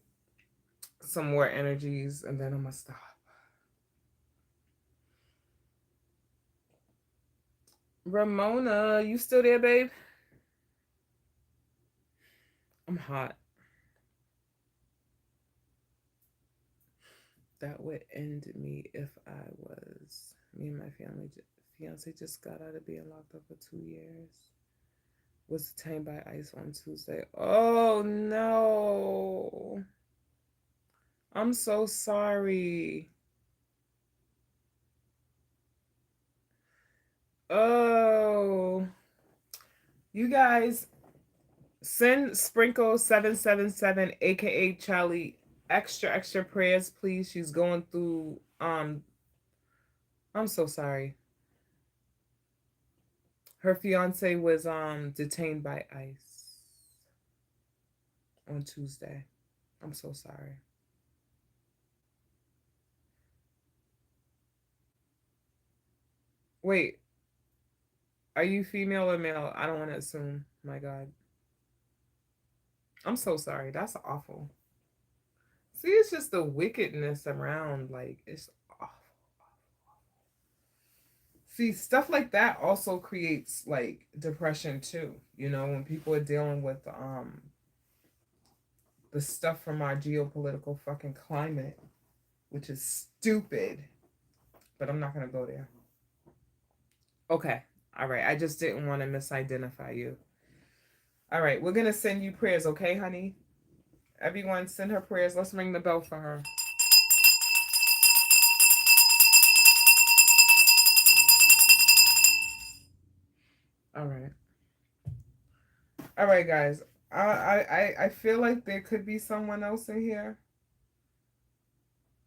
some more energies and then I'm gonna stop. Ramona, you still there, babe? I'm hot. That would end me if I was. Me and my fiance just got out of being locked up for 2 years. Was detained by ICE on Tuesday. Oh no. I'm so sorry. Oh. You guys, send Sprinkle777, aka Charlie, extra prayers, please. She's going through I'm so sorry. Her fiance was detained by ICE on Tuesday. I'm so sorry. Wait, are you female or male? I don't want to assume. My God. I'm so sorry. That's awful. See, it's just the wickedness around. Like, it's awful. See, stuff like that also creates like depression too. You know, when people are dealing with the stuff from our geopolitical fucking climate, which is stupid. But I'm not gonna go there. Okay. All right. I just didn't want to misidentify you. All right. We're gonna send you prayers, okay, honey? Everyone, send her prayers. Let's ring the bell for her. All right. All right, guys. I feel like there could be someone else in here,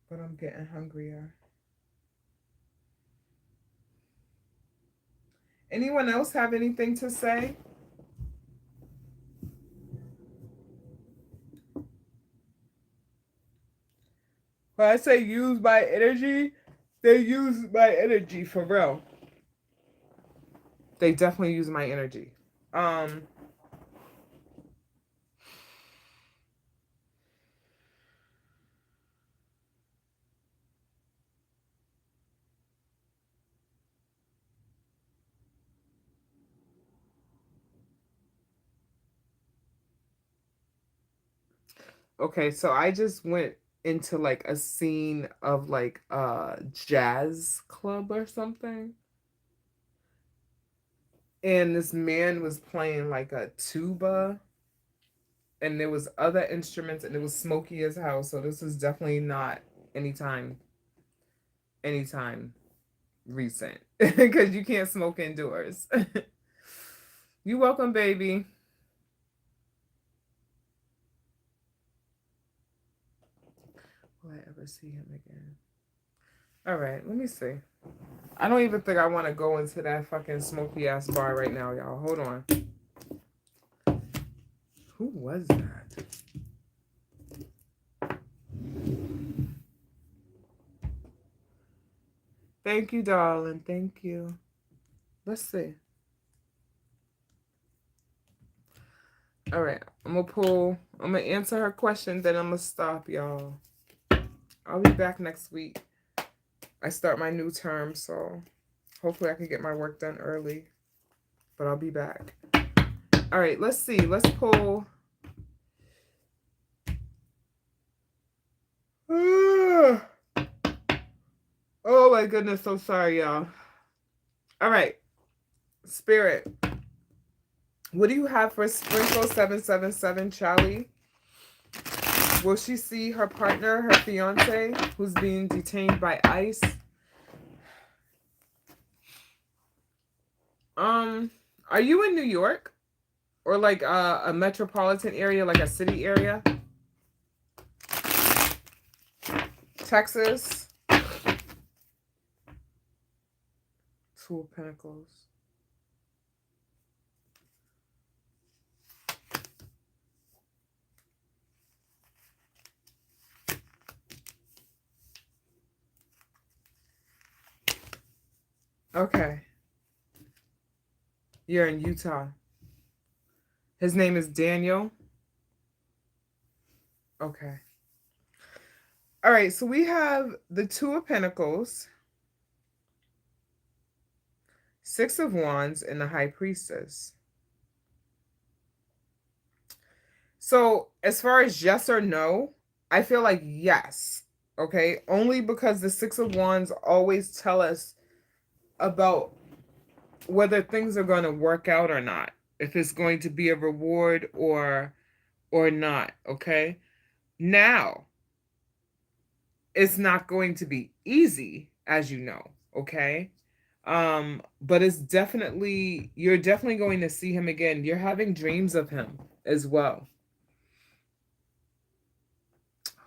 but I'm getting hungrier. Anyone else have anything to say? When I say use my energy, they use my energy for real. They definitely use my energy. Um okay, so I just went into like a scene of like a jazz club or something. And this man was playing like a tuba, and there was other instruments, and it was smoky as hell. So this is definitely not anytime anytime recent because you can't smoke indoors. You welcome, baby. Will I ever see him again? All right, let me see. I don't even think I want to go into that fucking smoky ass bar right now, y'all. Hold on. Who was that? Thank you, darling. Thank you. Let's see. All right, I'm gonna answer her question, then I'm gonna stop, y'all. I'll be back next week. I start my new term, so hopefully I can get my work done early, but I'll be back. All right, let's see. Let's pull. Oh my goodness, so sorry, y'all. All right, Spirit. What do you have for Sprinkle 777 Charlie? Will she see her partner, her fiance, who's being detained by ICE? Are you in New York? Or like a metropolitan area, like a city area? Texas? Two of Pentacles. Okay. You're in Utah. His name is Daniel. Okay. All right, so we have the Two of Pentacles, Six of Wands, and the High Priestess. So as far as yes or no, I feel like yes. Okay, only because the Six of Wands always tell us about whether things are going to work out or not, if it's going to be a reward or not. Okay, now it's not going to be easy, as you know. Okay, but it's definitely, you're definitely going to see him again. You're having dreams of him as well.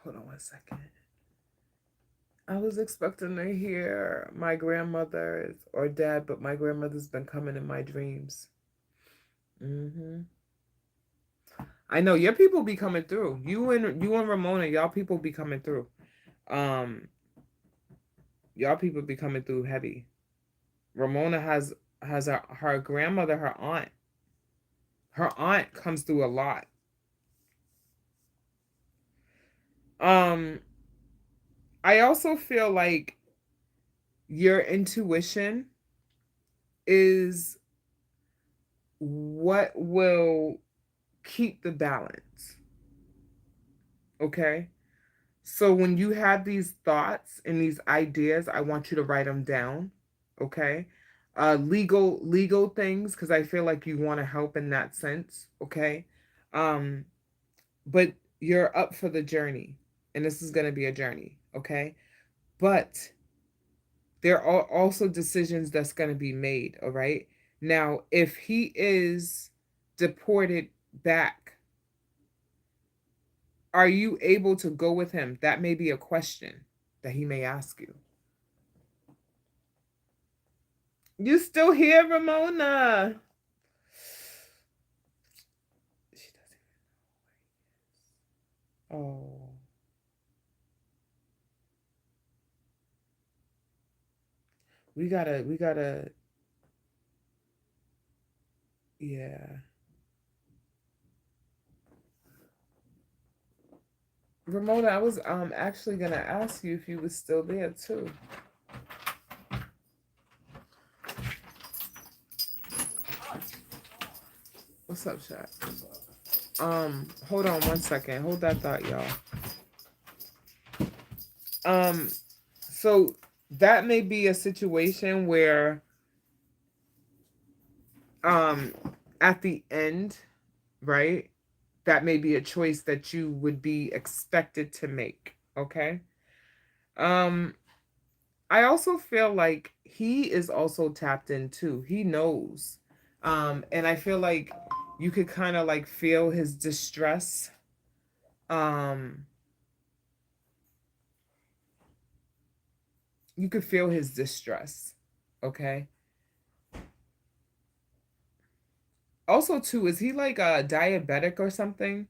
Hold on one second. I was expecting to hear my grandmother or dad, but my grandmother's been coming in my dreams. I know your people be coming through. You and Ramona, y'all people be coming through. Y'all people be coming through heavy. Ramona has her grandmother, her aunt. Her aunt comes through a lot. I also feel like your intuition is what will keep the balance. Okay? So when you have these thoughts and these ideas, I want you to write them down. Okay? Legal things, because I feel like you want to help in that sense. Okay? But you're up for the journey, and this is going to be a journey. Okay? But there are also decisions that's going to be made. All right? Now, if he is deported back, are you able to go with him? That may be a question that he may ask you. You still here, Ramona? She doesn't even know where he is. Oh. We gotta, yeah. Ramona, I was actually gonna ask you if you was still there too. What's up, chat? Hold on one second. Hold that thought, y'all. So that may be a situation where at the end, right? That may be a choice that you would be expected to make, okay? I also feel like he is also tapped in too. He knows. And I feel like you could kind of like feel his distress. You could feel his distress, okay? Also too, is he like a diabetic or something?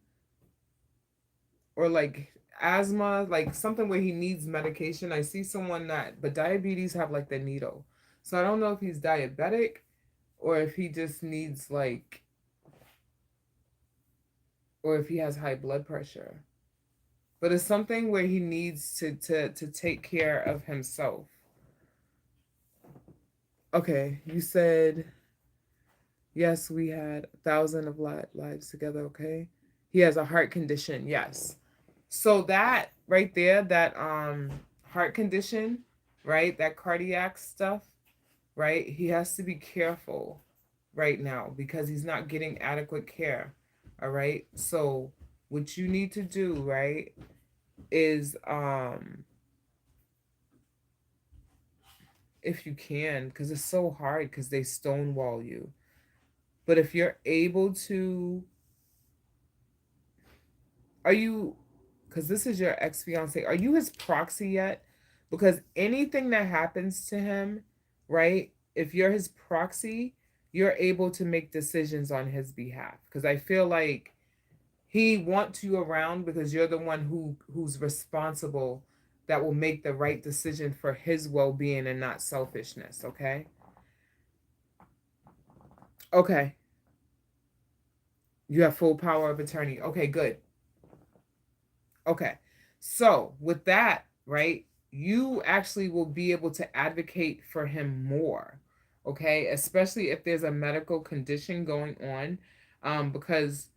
Or like asthma, like something where he needs medication? I see someone that, but diabetes have like the needle. So I don't know if he's diabetic or if he just needs like, or if he has high blood pressure. But it's something where he needs to take care of himself. Okay, you said yes, we had 1,000 of lives together, okay? He has a heart condition, yes. So that right there, that heart condition, right? That cardiac stuff, right? He has to be careful right now because he's not getting adequate care. All right? So what you need to do, right, is if you can, because it's so hard because they stonewall you. But if you're able to, are you, because this is your ex-fiance, are you his proxy yet? Because anything that happens to him, right, if you're his proxy, you're able to make decisions on his behalf. Because I feel like he wants you around because you're the one who's responsible, that will make the right decision for his well-being and not selfishness, okay? Okay. You have full power of attorney. Okay, good. Okay. So, with that, right, you actually will be able to advocate for him more. Okay? Especially if there's a medical condition going on. Because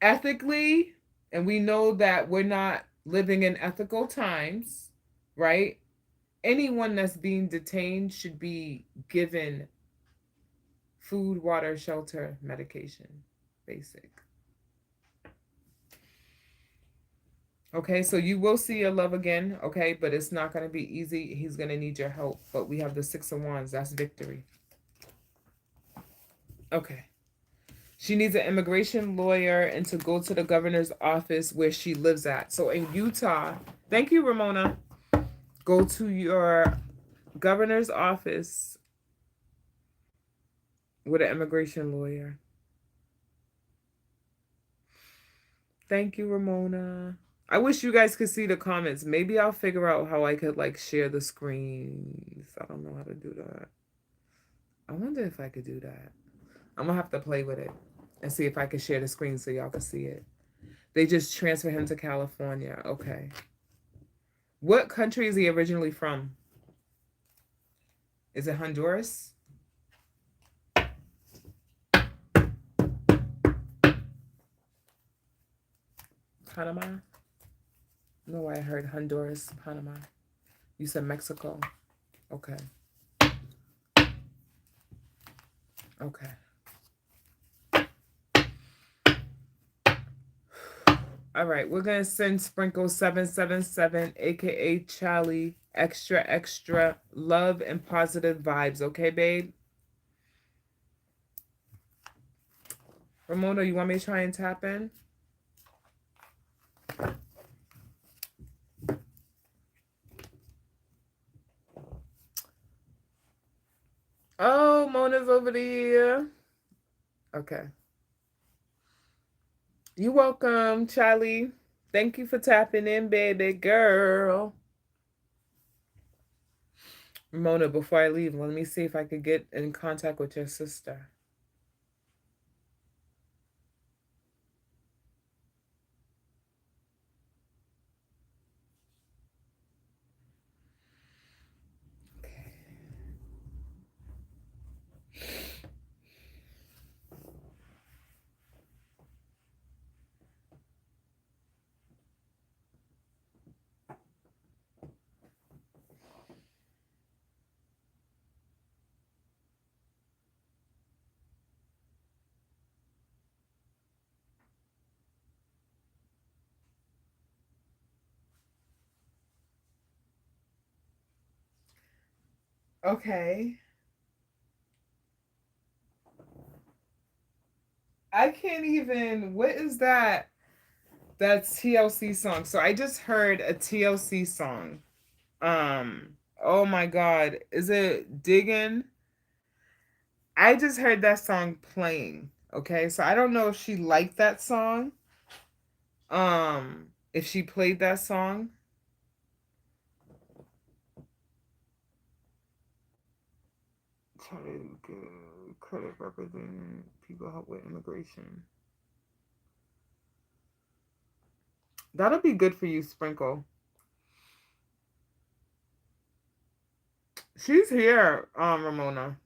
ethically, and we know that we're not living in ethical times, right? Anyone that's being detained should be given food, water, shelter, medication, basic. Okay, so you will see your love again, okay, but it's not going to be easy. He's going to need your help, but we have the 6 of Wands. That's victory. Okay. She needs an immigration lawyer and to go to the governor's office where she lives at. So in Utah, thank you, Ramona. Go to your governor's office with an immigration lawyer. Thank you, Ramona. I wish you guys could see the comments. Maybe I'll figure out how I could like share the screens. I don't know how to do that. I wonder if I could do that. I'm gonna have to play with it and see if I can share the screen so y'all can see it. They just transfer him to California. Okay. What country is he originally from? Is it Honduras? Panama? No, I heard Honduras, Panama. You said Mexico. Okay. Okay. All right, we're going to send Sprinkle 777, aka Charlie, extra, extra love and positive vibes. Okay, babe? Ramona, you want me to try and tap in? Oh, Mona's over there. Okay. You're welcome, Charlie. Thank you for tapping in, baby girl. Mona, before I leave, let me see if I could get in contact with your sister. Okay. I can't even. What is that? That's TLC song. So I just heard a TLC song. Oh my God. Is it Diggin'? I just heard that song playing. Okay. So I don't know if she liked that song. If she played that song. Credit representing people help with immigration. That'll be good for you, Sprinkle. She's here, Ramona.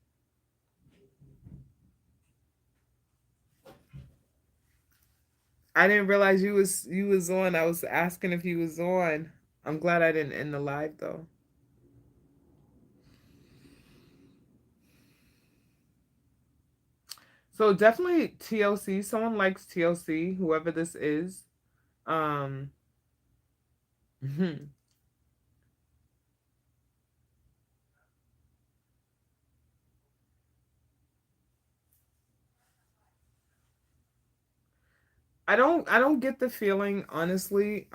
I didn't realize you was on. I was asking if you was on. I'm glad I didn't end the live though. So definitely TLC. Someone likes TLC, whoever this is. Um I don't get the feeling, honestly.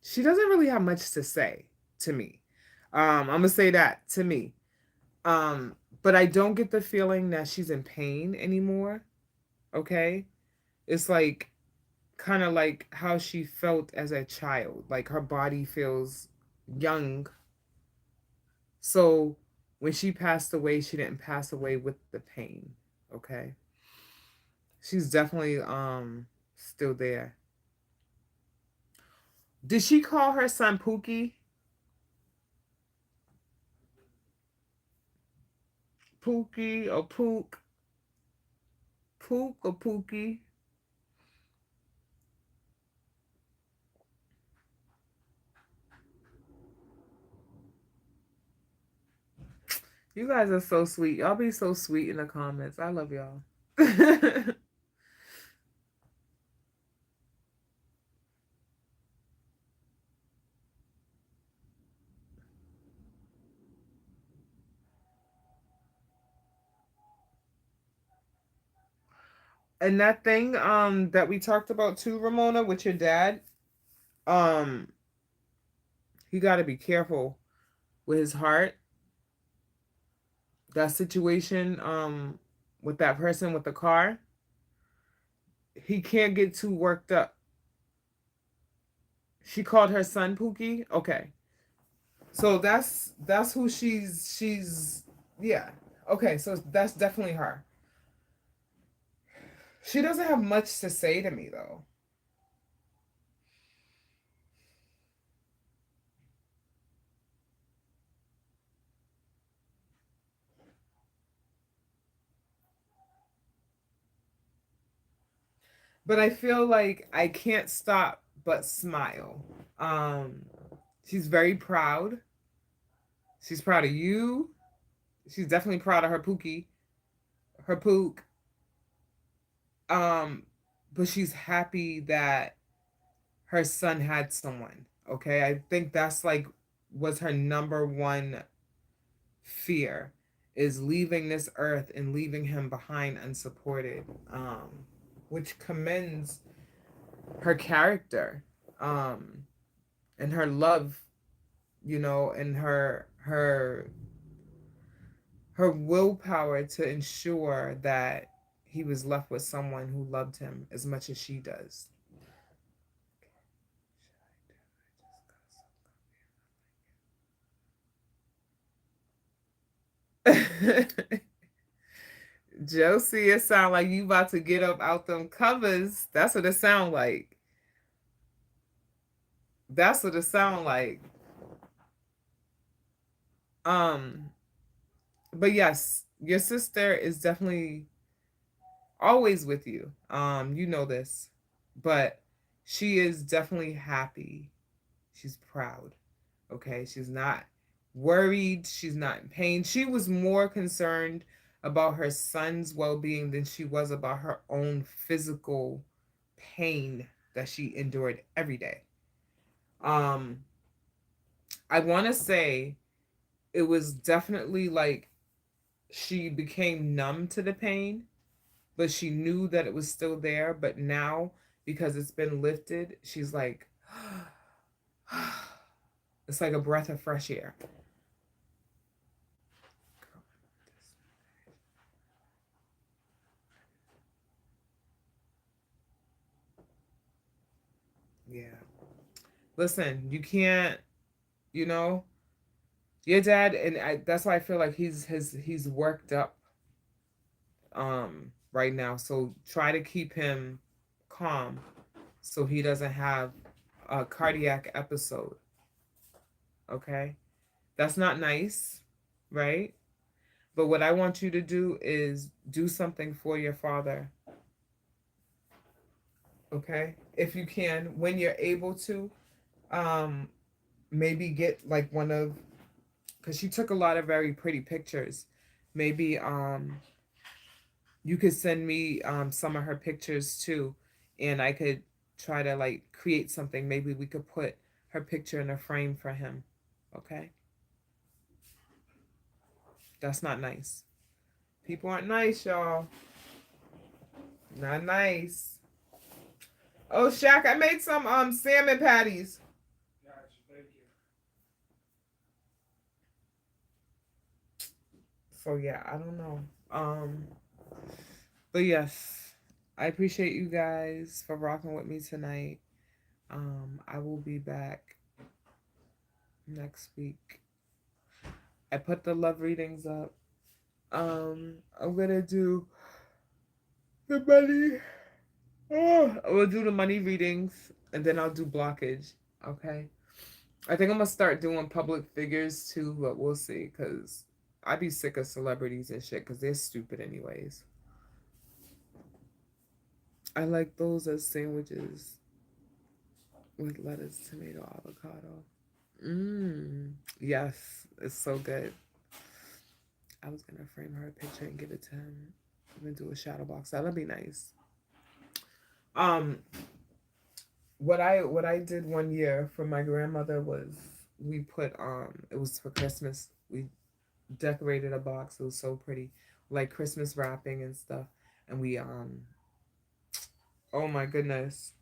She doesn't really have much to say to me. I'm gonna say that to me. But I don't get the feeling that she's in pain anymore. Okay? It's like kind of like how she felt as a child. Like her body feels young. So when she passed away, she didn't pass away with the pain. Okay? She's definitely still there. Did she call her son Pookie? Pookie or Pook? Pook or Pookie? You guys are so sweet. Y'all be so sweet in the comments. I love y'all. And that thing that we talked about too, Ramona, with your dad, um, he got to be careful with his heart. That situation with that person with the car, he can't get too worked up. She called her son Pookie. Okay. So that's who she's yeah. Okay, so that's definitely her. She doesn't have much to say to me though. But I feel like I can't stop but smile. Um she's very proud. She's proud of you. She's definitely proud of her Pookie, her Pook. Um but she's happy that her son had someone. Okay? I think that's like was her number one fear is leaving this earth and leaving him behind unsupported, which commends her character, and her love, and her willpower to ensure that he was left with someone who loved him as much as she does. Josie, it sound like you about to get up out them covers. That's what it sound like. That's what it sound like. Um, but yes, your sister is definitely always with you. You know this, but she is definitely happy. She's proud. Okay, she's not worried. She's not in pain. She was more concerned about her son's well-being than she was about her own physical pain that she endured every day. Um, I want to say it was definitely like she became numb to the pain, but she knew that it was still there. But now, because it's been lifted, she's like, it's like a breath of fresh air. Yeah. Listen, you can't, you know, your dad, and that's why I feel like he's worked up right now. So try to keep him calm so he doesn't have a cardiac episode. Okay? That's not nice, right? But what I want you to do is do something for your father. Okay? If you can, when you're able to, um maybe get like one of, because she took a lot of very pretty pictures. Maybe you could send me some of her pictures too, and I could try to like create something. Maybe we could put her picture in a frame for him. Okay? That's not nice. People aren't nice, y'all. Not nice. Oh, Shaq, I made some salmon patties. Gotcha, thank you. So yeah, I don't know. But yes, I appreciate you guys for rocking with me tonight. I will be back next week. I put the love readings up. I'm gonna do the money. Oh, we'll do the money readings, and then I'll do blockage. Okay. I think I'm gonna start doing public figures too, but we'll see. Cause I'd be sick of celebrities and shit, cause they're stupid anyways. I like those as sandwiches with lettuce, tomato, avocado. Mmm. Yes, it's so good. I was gonna frame her a picture and give it to him. I'm gonna do a shadow box. That'll be nice. Um, what I did one year for my grandmother was we put it was for Christmas. We decorated a box. It was so pretty, like Christmas wrapping and stuff. And we oh my goodness,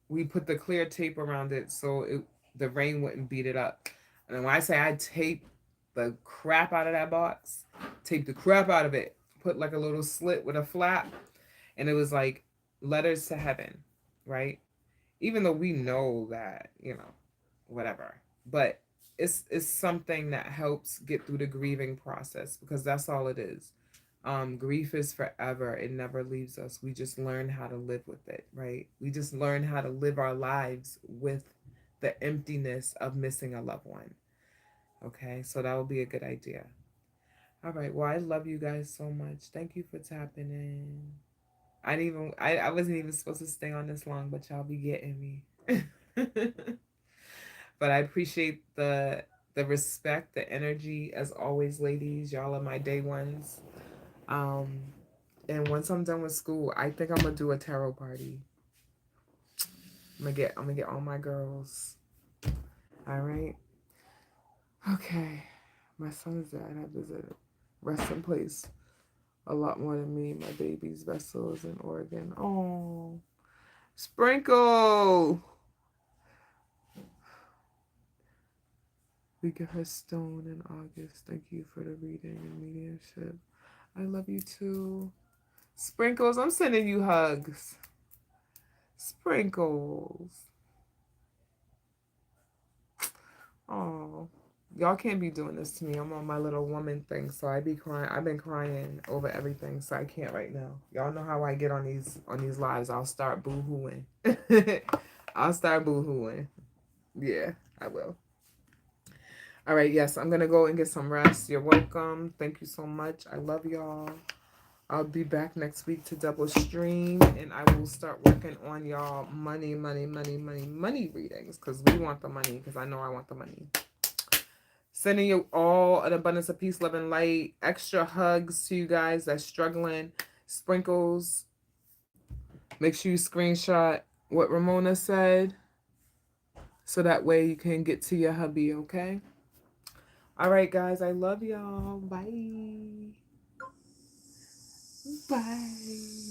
we put the clear tape around it so the rain wouldn't beat it up. And when I say I taped the crap out of that box, taped the crap out of it, put like a little slit with a flap, and it was like letters to heaven, right? Even though we know that, whatever. But it's something that helps get through the grieving process, because that's all it is. Grief is forever. It never leaves us. We just learn how to live with it, right? We just learn how to live our lives with the emptiness of missing a loved one. Okay, so that would be a good idea. All right. Well, I love you guys so much. Thank you for tapping in. I wasn't even supposed to stay on this long, but y'all be getting me. But I appreciate the respect, the energy as always, ladies. Y'all are my day ones. Um, and once I'm done with school, I think I'm gonna do a tarot party. I'm gonna get all my girls. All right. Okay. My son's dad had visited. Rest in place. A lot more than me. My baby's vessels in Oregon. Oh, Sprinkle. We get her stone in August. Thank you for the reading and mediumship. I love you too. Sprinkles, I'm sending you hugs. Sprinkles. Oh, y'all can't be doing this to me. I'm on my little woman thing, so I be crying. I've been crying over everything, so I can't right now. Y'all know how I get on these lives. I'll start boo-hooing. I'll start boo-hooing. Yeah, I will. All right, yes, I'm gonna go and get some rest. You're welcome. Thank you so much. I love y'all. I'll be back next week to double stream, and I will start working on y'all money readings, because we want the money, because I know I want the money. Sending you all an abundance of peace, love, and light. Extra hugs to you guys that's struggling. Sprinkles. Make sure you screenshot what Ramona said, so that way you can get to your hubby, okay? All right, guys. I love y'all. Bye. Bye.